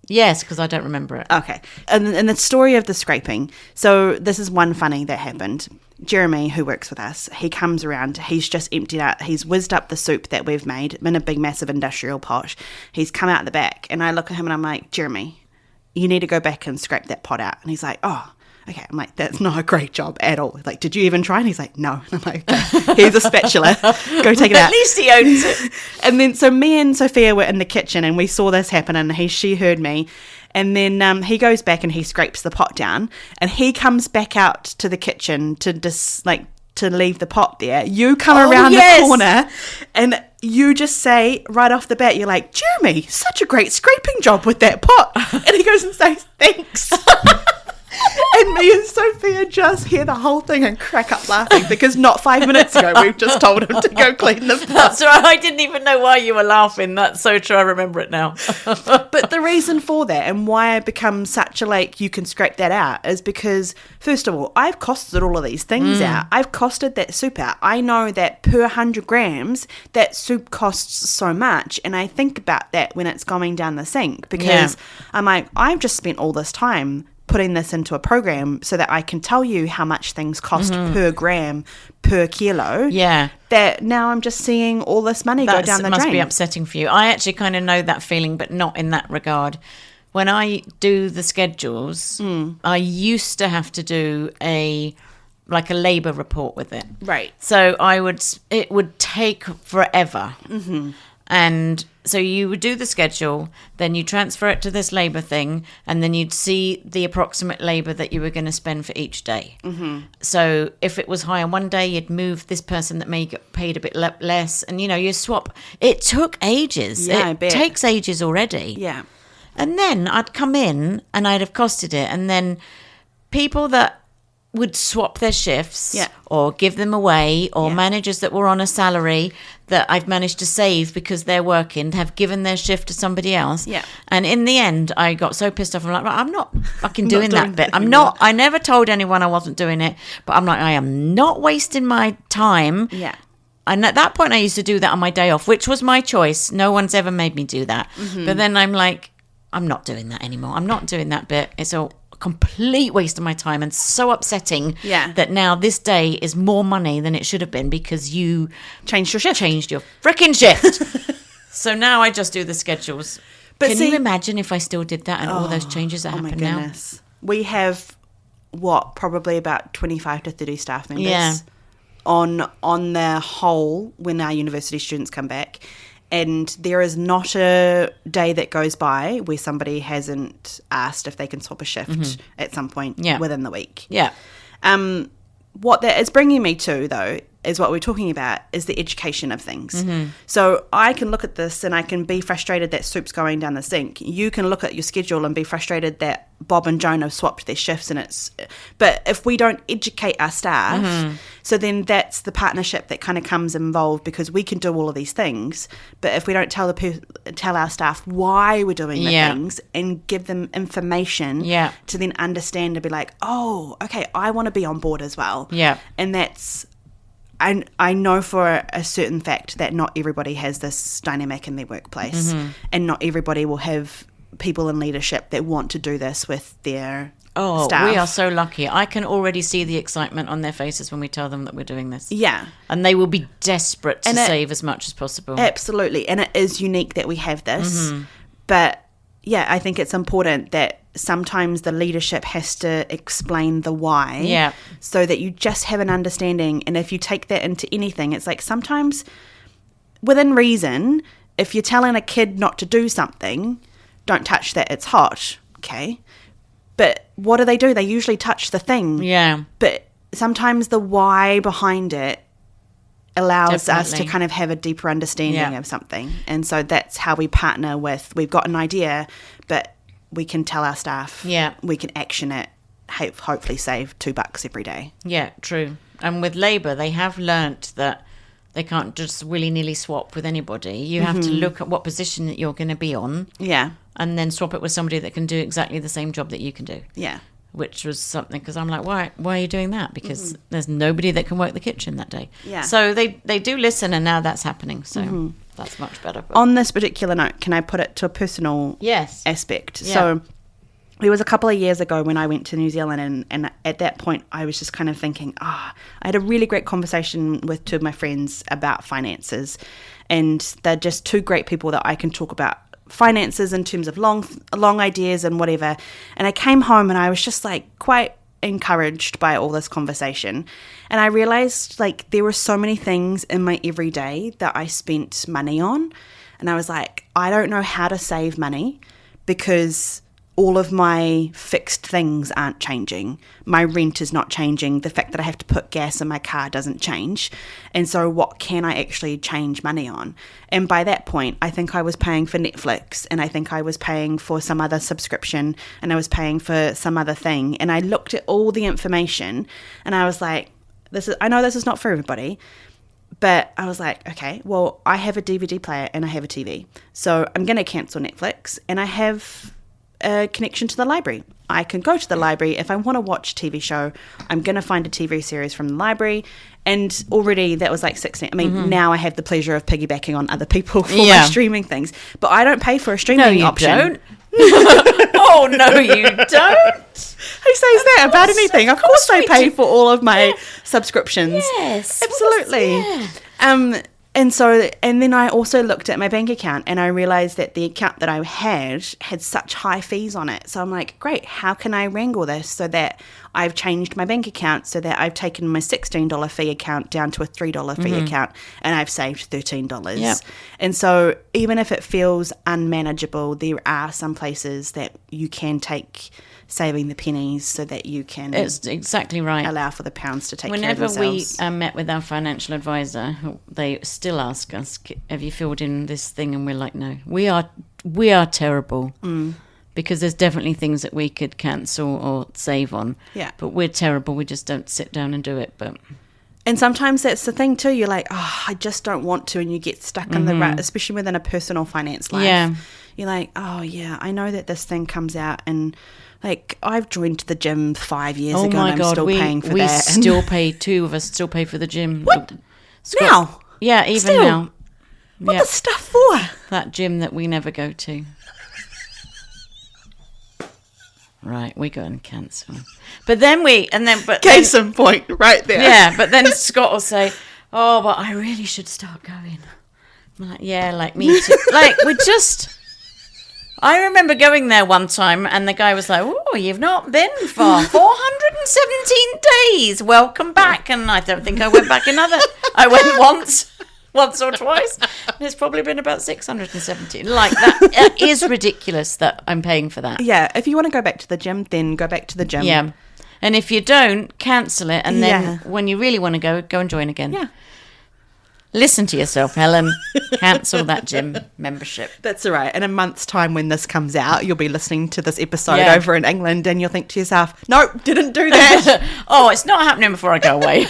Yes, because I don't remember it. Okay. And the story of the scraping. So this is one funny that happened. Jeremy, who works with us, he comes around. He's just emptied out. He's whizzed up the soup that we've made in a big, massive industrial pot. He's come out the back. And I look at him and I'm like, Jeremy, you need to go back and scrape that pot out. And he's like, oh, okay. I'm like, that's not a great job at all. Like, did you even try? And he's like, no. And I'm like, okay, here's a spatula. Go take it out. At least he owns it. And then, so me and Sophia were in the kitchen and we saw this happen and she heard me. And then he goes back and he scrapes the pot down and he comes back out to the kitchen to to leave the pot there. You come around the corner and you just say right off the bat, you're like, Jeremy, such a great scraping job with that pot. And he goes and says, thanks. And me and Sophia just hear the whole thing and crack up laughing because not 5 minutes ago we've just told him to go clean the pot. That's right. I didn't even know why you were laughing. That's so true. I remember it now. But the reason for that and why I become such a you can scrape that out is because, first of all, I've costed all of these things out. I've costed that soup out. I know that per 100 grams, that soup costs so much. And I think about that when it's going down the sink because I'm like, I've just spent all this time putting this into a program so that I can tell you how much things cost per gram, per kilo. Yeah. That now I'm just seeing all this money go down the drain. That must be upsetting for you. I actually kind of know that feeling, but not in that regard. When I do the schedules, I used to have to do a labour report with it. Right. So it would take forever. Mm-hmm. And so you would do the schedule, then you transfer it to this labour thing, and then you'd see the approximate labour that you were going to spend for each day. Mm-hmm. So if it was high on one day, you'd move this person that may get paid a bit less, and, you swap. It took ages. Yeah, I bet. It takes ages already. Yeah. And then I'd come in, and I'd have costed it, and then people that would swap their shifts or give them away, or managers that were on a salary that I've managed to save because they're working have given their shift to somebody else. Yeah. And in the end, I got so pissed off. I'm like, I'm not fucking doing that bit. I never told anyone I wasn't doing it, but I'm like, I am not wasting my time. Yeah. And at that point, I used to do that on my day off, which was my choice. No one's ever made me do that. Mm-hmm. But then I'm like, I'm not doing that anymore. I'm not doing that bit. It's a complete waste of my time and so upsetting that now this day is more money than it should have been because you changed your freaking shift. So now I just do the schedules. But can you imagine if I still did that and all those changes that happen now? Oh my goodness. We have probably about 25 to 30 staff members on the whole when our university students come back. And there is not a day that goes by where somebody hasn't asked if they can swap a shift at some point within the week. Yeah. What that is bringing me to, though, is what we're talking about, is the education of things. Mm-hmm. So I can look at this and I can be frustrated that soup's going down the sink. You can look at your schedule and be frustrated that Bob and Joan have swapped their shifts but if we don't educate our staff, so then that's the partnership that kind of comes involved because we can do all of these things, but if we don't tell our staff why we're doing the things and give them information to then understand and be like, oh, okay, I want to be on board as well. Yeah. And that's... I know for a certain fact that not everybody has this dynamic in their workplace and not everybody will have people in leadership that want to do this with their staff. We are so lucky. I can already see the excitement on their faces when we tell them that we're doing this. Yeah. And they will be desperate to save as much as possible. Absolutely. And it is unique that we have this. But yeah, I think it's important that sometimes the leadership has to explain the why so that you just have an understanding. And if you take that into anything, it's like sometimes within reason, if you're telling a kid not to do something, don't touch that, it's hot, okay? But what do? They usually touch the thing. Yeah. But sometimes the why behind it allows us to kind of have a deeper understanding of something. And so that's how we partner with, we've got an idea, but we can tell our staff, we can action it, hopefully save $2 every day. Yeah, true. And with labour, they have learnt that They can't just willy-nilly swap with anybody. You have to look at what position that you're going to be on. Yeah. And then swap it with somebody that can do exactly the same job that you can do. Yeah. Which was something, because I'm like, why are you doing that? Because there's nobody that can work the kitchen that day. Yeah. So they do listen, and now that's happening. So that's much better. But On this particular note, can I put it to a personal aspect? Yeah. So it was a couple of years ago when I went to New Zealand, and at that point I was just kind of thinking, I had a really great conversation with two of my friends about finances, and they're just two great people that I can talk about finances in terms of long ideas and whatever. And I came home and I was just like quite encouraged by all this conversation, and I realized like there were so many things in my everyday that I spent money on, and I was like, I don't know how to save money because all of my fixed things aren't changing. My rent is not changing. The fact that I have to put gas in my car doesn't change. And so what can I actually change money on? And by that point, I think I was paying for Netflix, and I think I was paying for some other subscription, and I was paying for some other thing. And I looked at all the information and I was like, I know this is not for everybody, but I was like, okay, well, I have a DVD player and I have a TV. So I'm going to cancel Netflix, and I have a connection to the library. I can go to the library if I want to watch a TV show. I'm going to find a TV series from the library, and already that was like 16. I mean, now I have the pleasure of piggybacking on other people for my streaming things, but I don't pay for a streaming option. Don't. Oh no, you don't. Who says that about anything? Of course I pay for all of my subscriptions. Yes, absolutely. And then I also looked at my bank account, and I realized that the account that I had such high fees on it. So I'm like, great, how can I wrangle this so that I've changed my bank account so that I've taken my $16 fee account down to a $3 fee account, and I've saved $13. Yep. And so even if it feels unmanageable, there are some places that you can take saving the pennies so that you can It's exactly right. allow for the pounds to take Whenever care of themselves. we met with our financial advisor, they still ask us, have you filled in this thing? And we're like, no, we are terrible. Because there's definitely things that we could cancel or save on. Yeah. But we're terrible. We just don't sit down and do it. But And sometimes that's the thing too. You're like, I just don't want to, and you get stuck in the rut, especially within a personal finance life. Yeah. You're like, I know that this thing comes out, and like I've joined the gym 5 years ago, and I'm still paying for that. We still pay, two of us still pay for the gym. What? Scott, Now? Yeah, even Still? now. What the stuff for? That gym that we never go to. Right, we go and cancel. But then Case in point, right there. Yeah, but then Scott will say, oh, but I really should start going. I'm like, yeah, like me too. Like, I remember going there one time, and the guy was like, oh, you've not been for 417 days. Welcome back. And I don't think I went back I went once or twice. It's probably been about 617. Like, that it is ridiculous that I'm paying for that. Yeah, if you want to go back to the gym, then go back to the gym. Yeah. And if you don't, cancel it. And then when you really want to go and join again. Yeah. Listen to yourself, Helen. Cancel that gym membership. That's all right. In a month's time when this comes out, you'll be listening to this episode over in England, and you'll think to yourself, nope, didn't do that. Oh, it's not happening before I go away.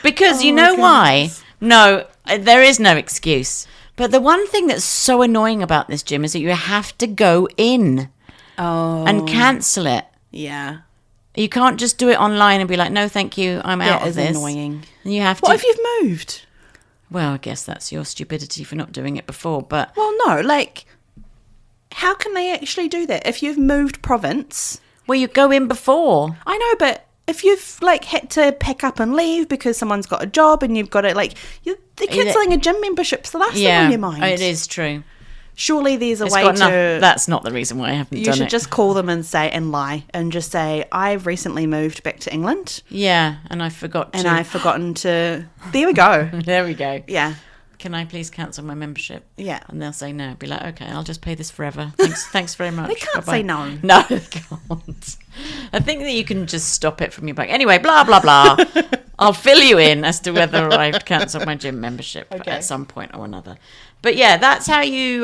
Because you know why? No, there is no excuse. But the one thing that's so annoying about this gym is that you have to go in and cancel it. Yeah. You can't just do it online and be like, no, thank you, I'm out of this. That is annoying. And you have to. What if you've moved? Well, I guess that's your stupidity for not doing it before, but... Well, no, like, how can they actually do that? If you've moved province... Well, you go in before. I know, but if you've, like, had to pack up and leave because someone's got a job and you've got it, like, they're cancelling a gym membership's the last thing on your mind. It is true. Surely there's a way to... That's not the reason why I haven't done it. You should just call them and lie and just say, I've recently moved back to England. Yeah, and I forgot to... And I've forgotten to... There we go. There we go. Yeah. Can I please cancel my membership? Yeah. And they'll say no. Be like, okay, I'll just pay this forever. Thanks very much. They can't Bye-bye. say no. No, they can't. I think that you can just stop it from your bank. Anyway, blah, blah, blah. I'll fill you in as to whether I've cancelled my gym membership at some point or another. But yeah, that's how you,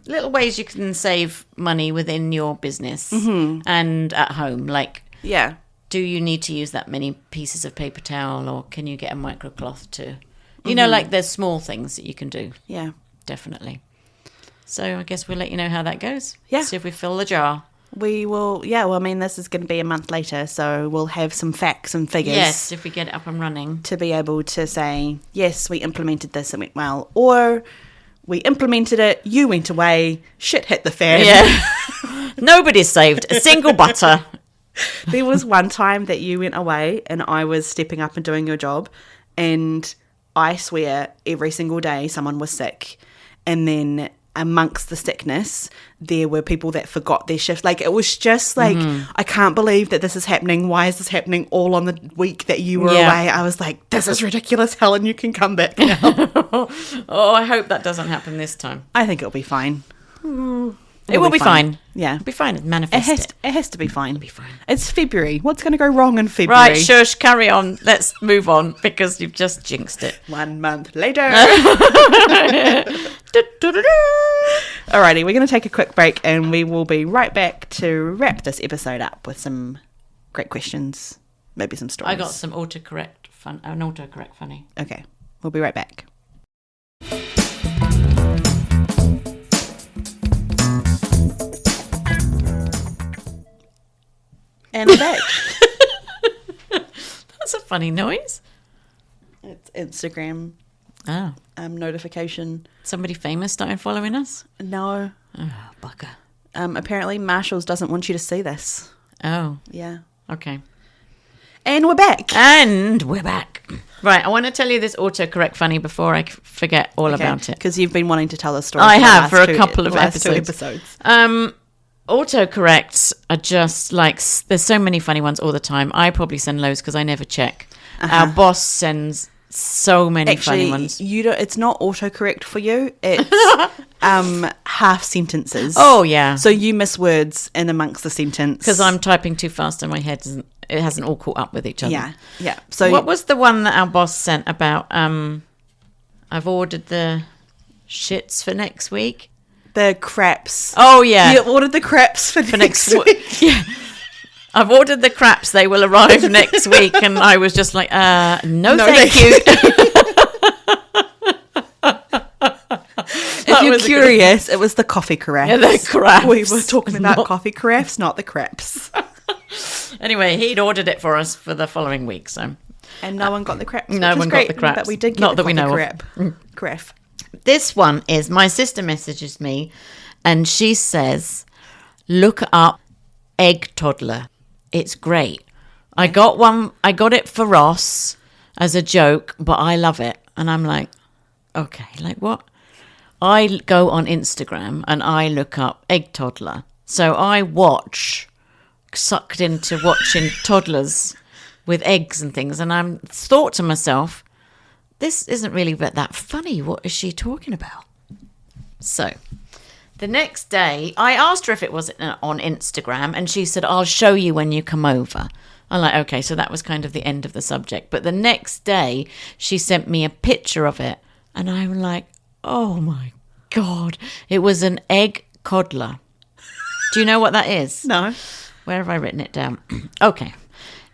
little ways you can save money within your business and at home. Like, yeah, do you need to use that many pieces of paper towel, or can you get a microcloth to, you know, like there's small things that you can do. Yeah. Definitely. So I guess we'll let you know how that goes. Yeah. See if we fill the jar. We will, well, I mean, this is going to be a month later, so we'll have some facts and figures. Yes, if we get it up and running. To be able to say, yes, we implemented this, it went well. Or we implemented it, you went away, shit hit the fan. Yeah. Nobody's saved a single butter. There was one time that you went away and I was stepping up and doing your job, and I swear every single day someone was sick. And then amongst the sickness, there were people that forgot their shift. Like, it was just like, I can't believe that this is happening. Why is this happening all on the week that you were away? I was like, this is ridiculous. Helen, you can come back now. Oh, I hope that doesn't happen this time. I think it'll be fine. It will be fine. Yeah. It'll be fine. Manifest It has to be fine. It'll be fine. It's February. What's going to go wrong in February? Right, shush, carry on. Let's move on because you've just jinxed it. 1 month later. Alrighty, we're going to take a quick break and we will be right back to wrap this episode up with some great questions, maybe some stories. I got some an autocorrect funny. Okay, we'll be right back. And we're back. That's a funny noise. It's Instagram Oh. Notification. Somebody famous started following us? No. Oh, bugger. Apparently Marshalls doesn't want you to see this. Oh. Yeah. Okay. And we're back. And we're back. Right, I want to tell you this autocorrect funny before I forget all about it. Because you've been wanting to tell the story. I have for a couple of episodes. episodes. Autocorrects are just like, there's so many funny ones all the time. I probably send loads because I never check. Our boss sends so many funny ones. It's not autocorrect for you. It's half sentences. Oh, yeah. So you miss words in amongst the sentence. Because I'm typing too fast and my head hasn't all caught up with each other. Yeah, yeah. So what was the one that our boss sent about, I've ordered the shits for next week? The craps. Oh, yeah. You ordered the craps for next week. Yeah. I've ordered the craps. They will arrive next week. And I was just like, no thank you. If you're curious, it was the coffee carafe. Yeah, the craps. We were talking about coffee carafes, not the craps. Anyway, he'd ordered it for us for the following week. So, and no one got the craps. No one got the craps. But we did get not the that we know carafe. This one is, my sister messages me and she says, look up egg toddler. It's great. I got it for Ross as a joke, but I love it. And I'm like, okay, like what? I go on Instagram and I look up egg toddler. So I sucked into watching toddlers with eggs and things. And I thought to myself, this isn't really that funny. What is she talking about? So the next day, I asked her if it was on Instagram, and she said, I'll show you when you come over. I'm like, okay, so that was kind of the end of the subject. But the next day, she sent me a picture of it, and I'm like, oh my God. It was an egg coddler. Do you know what that is? No. Where have I written it down? Okay.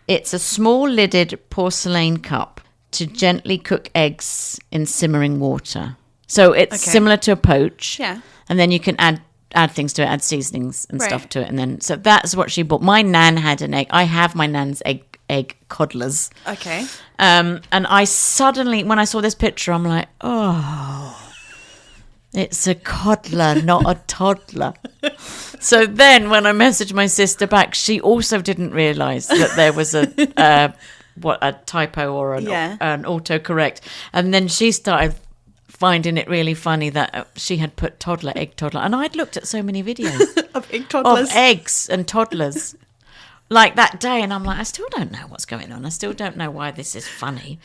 It's a small lidded porcelain cup to gently cook eggs in simmering water. So it's similar to a poach. Yeah. And then you can add things to it, add seasonings and stuff to it. And then, so that's what she bought. My nan had an egg. I have my nan's egg coddlers. Okay. And I suddenly, when I saw this picture, I'm like, oh, it's a coddler, not a toddler. So then when I messaged my sister back, she also didn't realise that there was a typo or an autocorrect. And then she started finding it really funny that she had put egg toddler. And I'd looked at so many videos of egg toddlers. Of eggs and toddlers like that day. And I'm like, I still don't know what's going on. I still don't know why this is funny.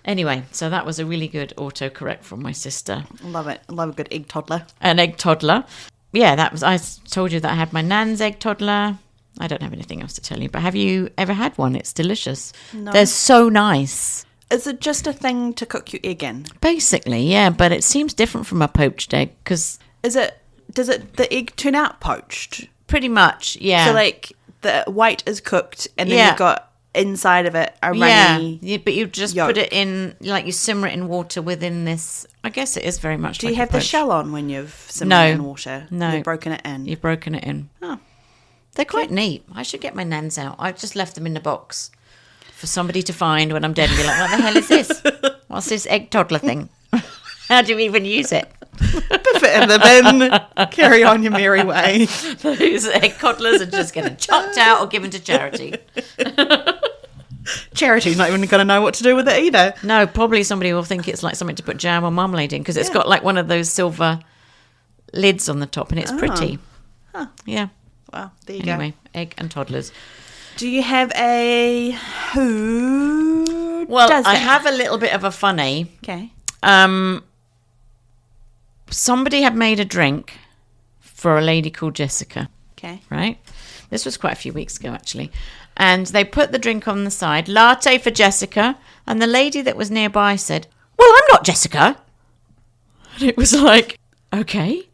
Anyway, so that was a really good autocorrect from my sister. Love it. Love a good egg toddler. An egg toddler. Yeah, I told you that I had my nan's egg toddler. I don't have anything else to tell you, but have you ever had one? It's delicious. No. They're so nice. Is it just a thing to cook your egg in? Basically, yeah, but it seems different from a poached egg because... Does the egg turn out poached? Pretty much, yeah. So like the white is cooked and then you've got inside of it a Yeah, runny. but you just yolk. put it in, like you simmer it in water within this. I guess it is very much Do like you have a the poach. shell on when you've simmered No. it in water? No. You've broken it in. You've broken it in. Oh. They're quite neat. I should get my nans out. I've just left them in the box for somebody to find when I'm dead and be like, what the hell is this? What's this egg toddler thing? How do you even use it? Put it in the bin. Carry on your merry way. Those egg toddlers are just getting chucked out or given to charity. Charity's not even going to know what to do with it either. No, probably somebody will think it's like something to put jam or marmalade in because it's got like one of those silver lids on the top and it's pretty. Huh. Yeah. Well, there you Anyway, go. egg and toddlers. Do you have a who Well, does I that? have a little bit of a funny. Okay. Somebody had made a drink for a lady called Jessica, Okay. right? This was quite a few weeks ago, actually. And they put the drink on the side, latte for Jessica. And the lady that was nearby said, well, I'm not Jessica. And it was like, okay,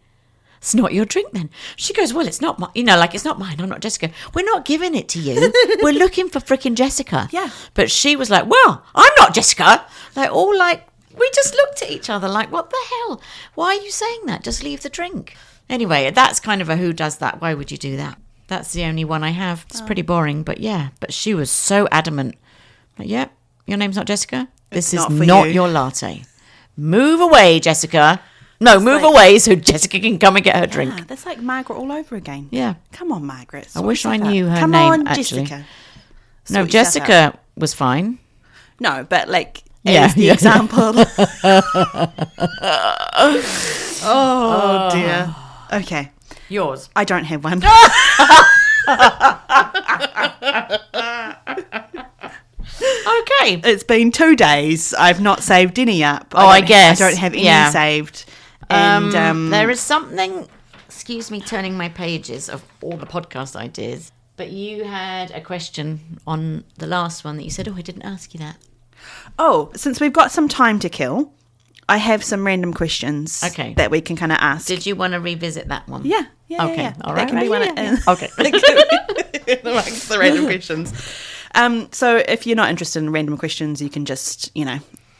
it's not your drink then. She goes, well, it's not mine. You know, like, it's not mine. I'm not Jessica. We're not giving it to you. We're looking for frickin' Jessica. Yeah. But she was like, well, I'm not Jessica. Like, all like, we just looked at each other like, what the hell? Why are you saying that? Just leave the drink. Anyway, that's kind of a who does that. Why would you do that? That's the only one I have. It's pretty boring, but yeah. But she was so adamant. Like, yeah, your name's not Jessica. This is not for not you. your latte. Move away, Jessica. No, move like- away so Jessica can come and get her drink. Ah, that's like Margaret all over again. Yeah. Come on, Margaret. I wish I sort yourself knew out. her Come name, on, actually. Jessica. No, Sort yourself out. Jessica was fine. No, but like Yeah, as the yeah. example. Oh dear. Okay. Yours. I don't have one. Okay. It's been 2 days. I've not saved any up. Oh, I guess. I don't have any Yeah. saved. And There is something, excuse me, turning my pages of all the podcast ideas, but you had a question on the last one that you said, oh, I didn't ask you that. since we've got some time to kill, I have some random questions Okay. that we can kind of ask. Did you want to revisit that one? Yeah. Okay. Yeah. All That right. can be right, one. yeah, yeah. Okay. Amongst the random questions. So if you're not interested in random questions, you can just,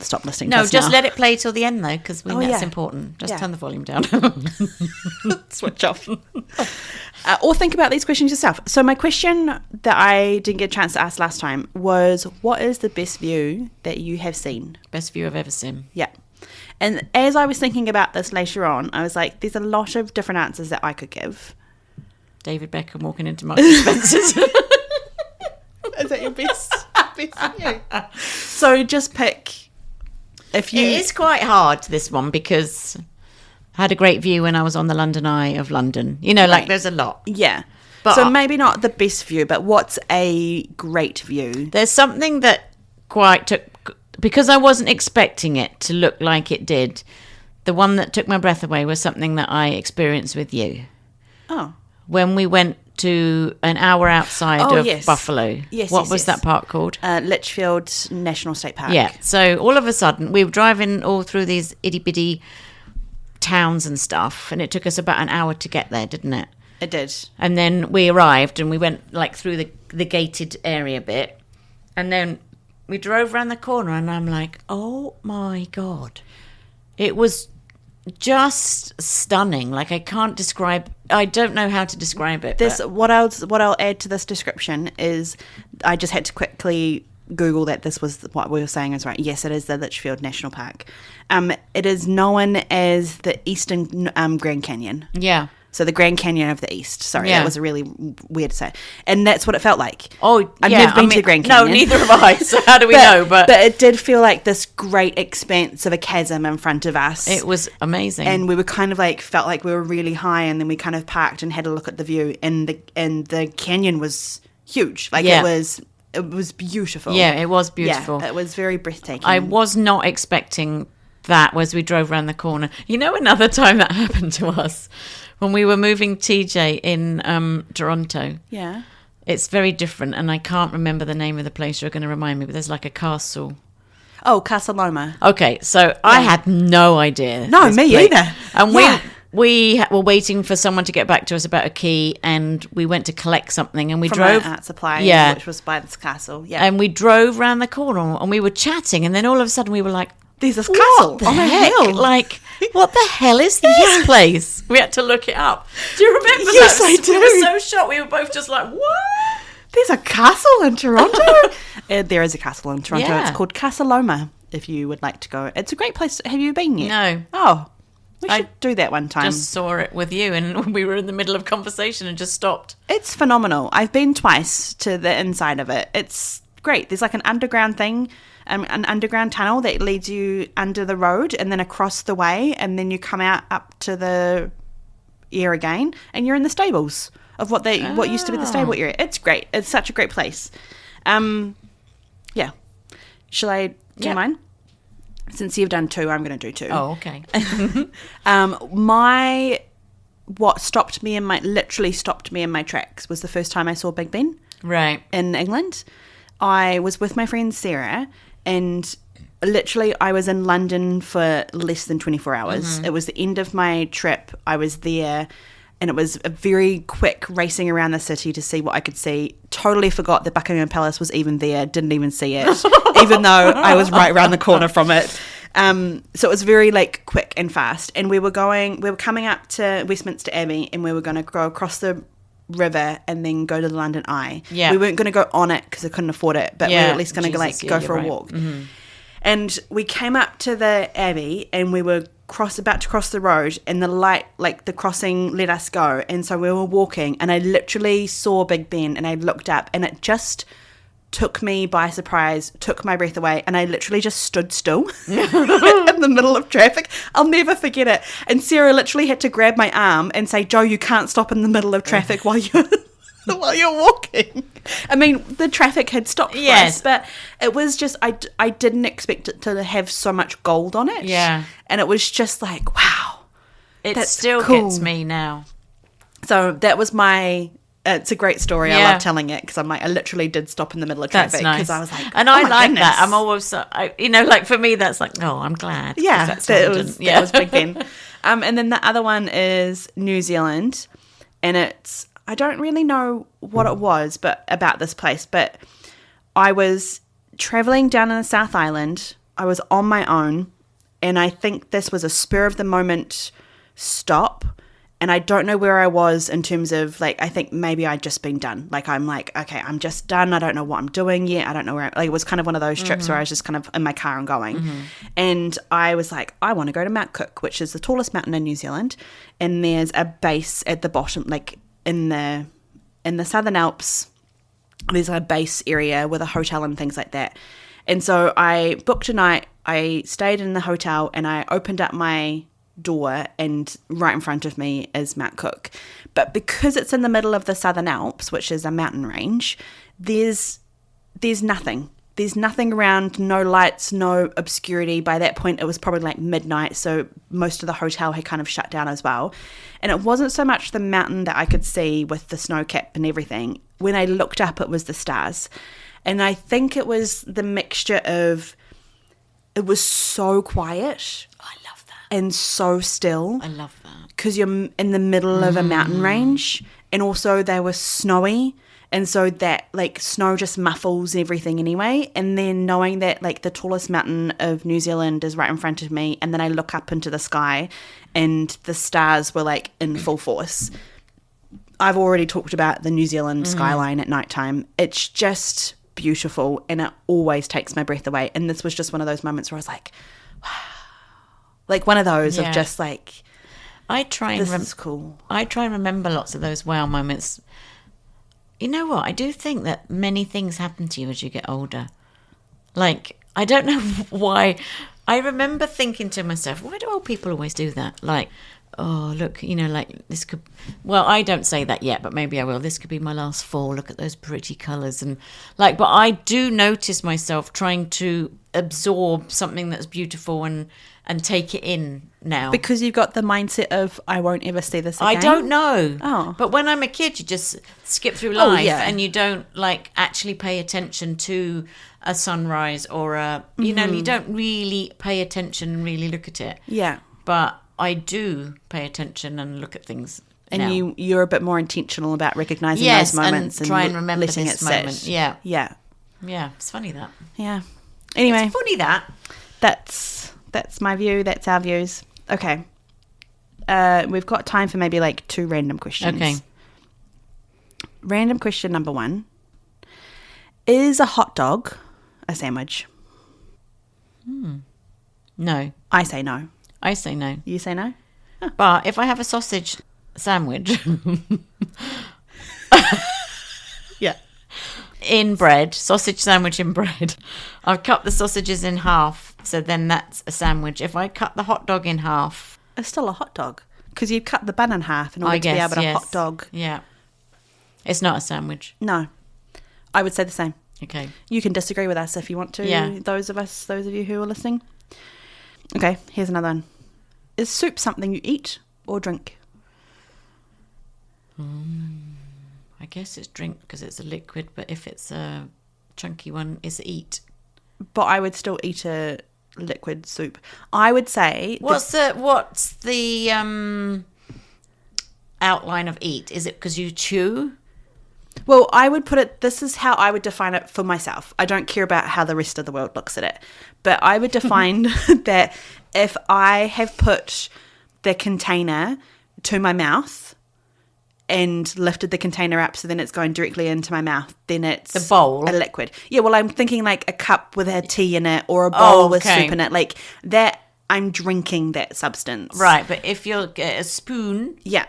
stop listening to No, us just now. let it play till the end, though, because we know it's yeah. important. Just Yeah. turn the volume down. Switch off. Or think about these questions yourself. So my question that I didn't get a chance to ask last time was, what is the best view that you have seen? Best view I've ever seen. Yeah. And as I was thinking about this later on, I was like, there's a lot of different answers that I could give. David Beckham walking into Marks and Spencer's. Is that your best view? So just pick. If you It is quite hard, this one, because I had a great view when I was on the London Eye of London. Like Right. there's a lot. Yeah. But so maybe not the best view, but what's a great view? There's something that quite took, because I wasn't expecting it to look like it did. The one that took my breath away was something that I experienced with you Oh. when we went to an hour outside Oh, of yes. Buffalo. Yes, What yes, was yes. that park called? Litchfield National State Park. Yeah. So all of a sudden, we were driving all through these itty bitty towns and stuff, and it took us about an hour to get there, didn't it? It did. And then we arrived and we went like through the gated area bit. And then we drove around the corner and I'm like, oh my God. It was just stunning. Like I don't know how to describe it. This but- what I'll add to this description is I just had to quickly Google that this was what we were saying is right. Yes, it is the Litchfield National Park. It is known as the Eastern Grand Canyon. Yeah. So the Grand Canyon of the East. Sorry, Yeah. that was a really weird to say. And that's what it felt like. Oh, I've yeah, never been to the Grand Canyon. No, neither have I. So how do we know? But it did feel like this great expanse of a chasm in front of us. it was amazing. And we were kind of like felt like we were really high, and then we kind of parked and had a look at the view, and the canyon was huge. Like Yeah. it was beautiful. yeah, it was beautiful. Yeah, it was very breathtaking. I was not expecting that as we drove around the corner. Another time that happened to us when we were moving TJ in Toronto. Yeah. It's very different, and I can't remember the name of the place. You're going to remind me, but there's like a castle. Oh, Casa Loma. Okay, so I had no idea. No, this me place. either. And Yeah. We were waiting for someone to get back to us about a key, and we went to collect something, and we From drove an art supply, Yeah. which was by this castle. Yeah, and we drove round the corner, and we were chatting, and then all of a sudden we were like, there's this what castle the on a heck? hill. Like, what the hell is this place? We had to look it up. Do you remember Yes, that? I do. We were so shocked. We were both just like, what? There's a castle in Toronto. There is a castle in Toronto. Yeah. It's called Casa Loma, if you would like to go. It's a great place. Have you been yet? No. Oh, we I should do that one time. Just saw it with you, and we were in the middle of conversation and just stopped. It's phenomenal. I've been twice to the inside of it. It's great. There's like an underground thing, an underground tunnel that leads you under the road and then across the way, and then you come out up to the air again, and you're in the stables of what used to be the stable area. It's great. It's such a great place. Yeah. Shall I do mine? Since you've done 2, I'm going to do 2. Oh, okay. What literally stopped me in my tracks was the first time I saw Big Ben Right. in England. I was with my friend Sarah, and literally I was in London for less than 24 hours. It was the end of my trip. I was there, and it was a very quick racing around the city to see what I could see. Totally forgot that Buckingham Palace was even there. Didn't even see it, even though I was right around the corner from it. So it was very quick and fast. And we were coming up to Westminster Abbey, and we were going to go across the river and then go to the London Eye. Yeah. We weren't going to go on it because I couldn't afford it, but we were at least going to go for a right. walk. And we came up to the Abbey, and we were about to cross the road, and the light, the crossing, let us go. And so we were walking, and I literally saw Big Ben, and I looked up, and it just took me by surprise, took my breath away, and I literally just stood still in the middle of traffic. I'll never forget it. And Sarah literally had to grab my arm and say, "Jo, you can't stop in the middle of traffic while you're walking." I mean, the traffic had stopped for us, but it was just, I didn't expect it to have so much gold on it. Yeah. And it was just like, wow. It That's still cool. gets me now. So that was it's a great story. I love telling it because I literally did stop in the middle of traffic because I was like, and oh I my like goodness. that. I'm always, for me, that's like, oh, I'm glad. Yeah, That's that was Big Ben. And then the other one is New Zealand, and I don't really know what it was, but about this place. But I was traveling down in the South Island. I was on my own, and I think this was a spur of the moment stop. And I don't know where I was in terms of I think maybe I'd just been done. I'm okay, I'm just done. I don't know what I'm doing yet. I don't know where. It was kind of one of those trips where I was just kind of in my car and going. And I was like, I want to go to Mount Cook, which is the tallest mountain in New Zealand. And there's a base at the bottom, in the Southern Alps. There's a base area with a hotel and things like that. And so I booked a night. I stayed in the hotel, and I opened up my door, and right in front of me is Mount Cook. But because it's in the middle of the Southern Alps, which is a mountain range, there's nothing. There's nothing around, no lights, no obscurity. By that point, it was probably midnight, so most of the hotel had kind of shut down as well. And it wasn't so much the mountain that I could see with the snow cap and everything. When I looked up, it was the stars. And I think it was the mixture of, it was so quiet. I love that. And so still. I love that. Because you're in the middle of a mountain range. And also they were snowy. And so that snow just muffles everything anyway. And then knowing that the tallest mountain of New Zealand is right in front of me. And then I look up into the sky and the stars were in full force. I've already talked about the New Zealand skyline at nighttime. It's just beautiful, and it always takes my breath away. And this was just one of those moments where I was like, wow. One of those of just I try and this is cool. I try and remember lots of those wow moments. You know what? I do think that many things happen to you as you get older. I don't know why. I remember thinking to myself, why do old people always do that? Oh, look, this could... Well, I don't say that yet, but maybe I will. This could be my last fall. Look at those pretty colours. And but I do notice myself trying to absorb something that's beautiful and take it in now. Because you've got the mindset of, I won't ever see this again? I don't know. Oh. But when I'm a kid, you just skip through life and you don't actually pay attention to a sunrise or you don't really pay attention and really look at it. Yeah. But I do pay attention and look at things. And now. you're a bit more intentional about recognizing Yes, those moments and try and remember letting this it moment. sit. Yeah. Yeah. Yeah, it's funny that. Yeah. Anyway, It's funny that. that's my view. That's our views. Okay. We've got time for maybe like 2 random questions. Okay. Random question number 1. Is a hot dog a sandwich? No. I say no. I say no. You say no? But if I have a sausage sandwich Yeah. in bread, sausage sandwich in bread, I've cut the sausages in half, so then that's a sandwich. If I cut the hot dog in half, It's still a hot dog because you've cut the bun in half in order I to guess, be able to yes. hot dog. Yeah. It's not a sandwich. No. I would say the same. Okay. You can disagree with us if you want to. Yeah. Those of you who are listening. Okay, here's another one. Is soup something you eat or drink? I guess it's drink because it's a liquid, but if it's a chunky one, it's eat. But I would still eat a liquid soup. I would say... What's the outline of eat? Is it because you chew? Well, I would put it... This is how I would define it for myself. I don't care about how the rest of the world looks at it. But I would define that if I have put the container to my mouth and lifted the container up so then it's going directly into my mouth, then it's The bowl? a liquid. Yeah, well, I'm thinking like a cup with a tea in it or a bowl with okay. soup in it. Like that, I'm drinking that substance. Right, but if you get a spoon, Yeah.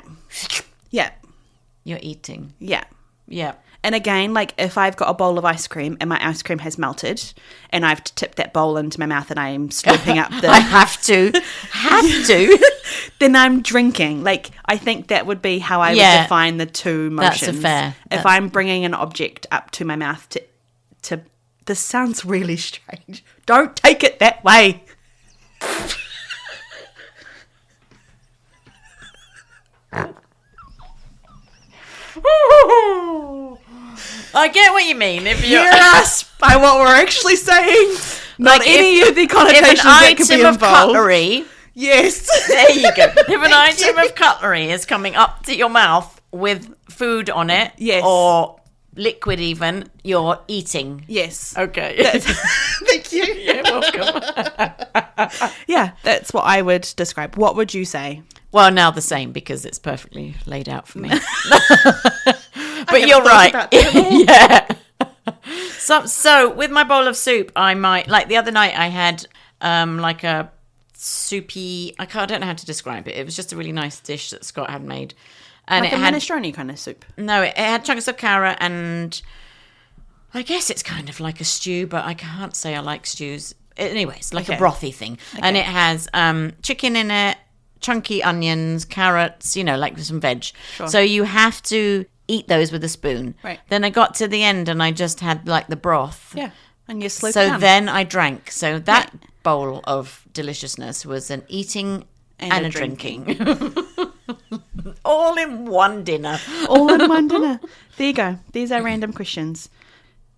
Yeah. you're eating. Yeah. Yeah. And again, like if I've got a bowl of ice cream and my ice cream has melted and I've tipped that bowl into my mouth and I'm slurping up the... I have to. then I'm drinking. Like, I think that would be how I would define the two motions. That's a fair. If I'm bringing an object up to my mouth to... This sounds really strange. Don't take it that way. I get what you mean. If you Hear us by what we're actually saying. Not Like any of the if connotations an that could be item of involved. cutlery, Yes. there you go. If an item of cutlery is coming up to your mouth with food on it, Yes. or liquid even, you're eating. Yes. Okay. Thank you. You're welcome. Yeah, that's what I would describe. What would you say? Well, now the same because it's perfectly laid out for me. But haven't you're thought right. about that at all. Yeah. So with my bowl of soup, I might, like the other night I had like a soupy, I don't know how to describe it. It was just a really nice dish that Scott had made. And Like it a had, minestrone kind of soup. no, it had chunks of carrot and I guess it's kind of like a stew, but I can't say I like stews. Anyway, it's like a Okay. brothy thing. And it has chicken in it, chunky onions, carrots, like some veg. Sure. So you have to eat those with a spoon. Right. Then I got to the end and I just had like the broth. Yeah. And you slope it So down. then I drank. So that bowl of deliciousness was an eating and a drinking. All in one dinner. All in one dinner. There you go. These are random questions.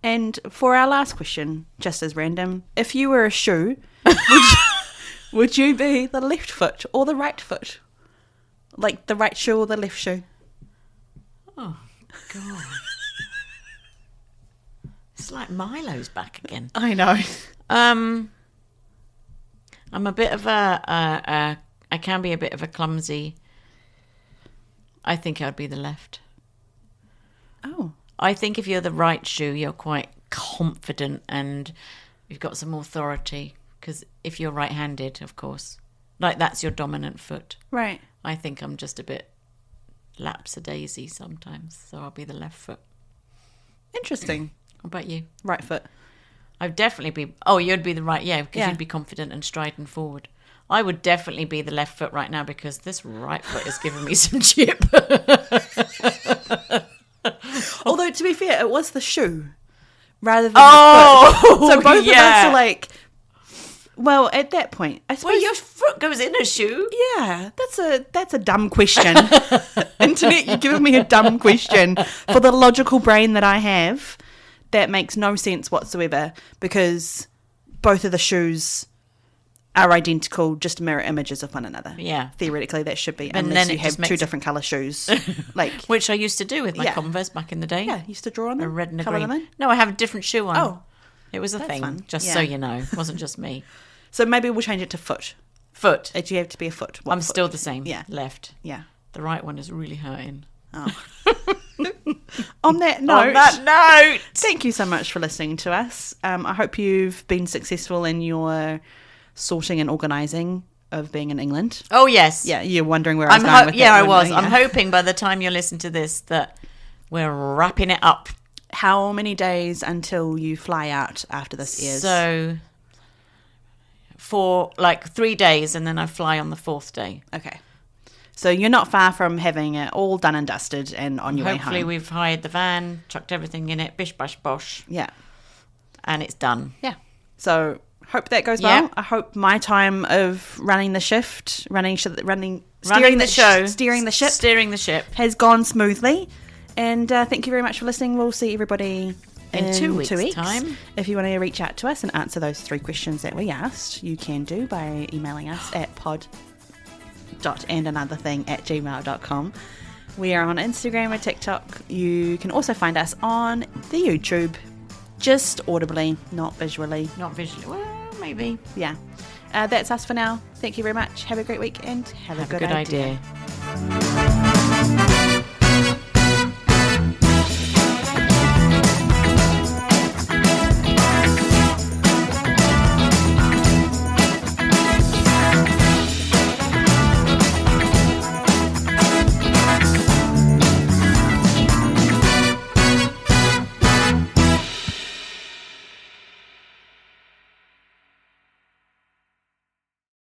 And for our last question, just as random, if you were a shoe, would you be the left foot or the right foot? Like the right shoe or the left shoe? Oh, God. It's like Milo's back again. I know. I'm a bit of I can be a bit of a clumsy. I think I'd be the left. Oh. I think if you're the right shoe, you're quite confident and you've got some authority. Because if you're right-handed, of course, like that's your dominant foot. Right. I think I'm just a bit lapsadaisy sometimes, so I'll be the left foot. Interesting. What about you? Right foot. I'd definitely be... Oh, you'd be the right... Yeah, because Yeah. you'd be confident and striding forward. I would definitely be the left foot right now because this right foot is giving me some chip. Although, to be fair, it was the shoe rather than Oh, the foot. So both of us yeah. are like... Well, at that point, I suppose... Well, your foot goes in a shoe. Yeah, that's a dumb question. Internet, you're giving me a dumb question for the logical brain that I have. That makes no sense whatsoever because both of the shoes are identical, just mirror images of one another. Yeah. Theoretically, that should be, And unless then you it just have two makes different colour shoes. Like, Which I used to do with my Yeah. Converse back in the day. yeah, used to draw on them. A red and a colour green. them in. No, I have a different shoe on. Oh, It was a that's thing, fun. just Yeah. so you know. It wasn't just me. So maybe we'll change it to foot. Foot. Do you have to be a foot? What I'm foot? still the same. Yeah. Left. Yeah. The right one is really hurting. Oh. On that note, On that note. thank you so much for listening to us. I hope you've been successful in your sorting and organising of being in England. Oh, yes. Yeah, you're wondering where I was going with that. I weren't was. you? I'm Yeah. hoping by the time you listen to this that we're wrapping it up. How many days until you fly out after this airs? So for like 3 days, and then I fly on the 4th day. Okay. So you're not far from having it all done and dusted and on your way home. Hopefully we've hired the van, chucked everything in it, bish bash bosh, Yeah. and it's done. Yeah. So hope that goes Yeah. well. I hope my time of running the shift, steering the ship has gone smoothly. And thank you very much for listening. We'll see everybody in 2 weeks' time. If you want to reach out to us and answer those 3 questions that we asked, you can do by emailing us at pod.andanotherthing@gmail.com. We are on Instagram and TikTok. You can also find us on the YouTube, just audibly, not visually. Not visually. Well, maybe. Yeah. That's us for now. Thank you very much. Have a great week and have a good idea.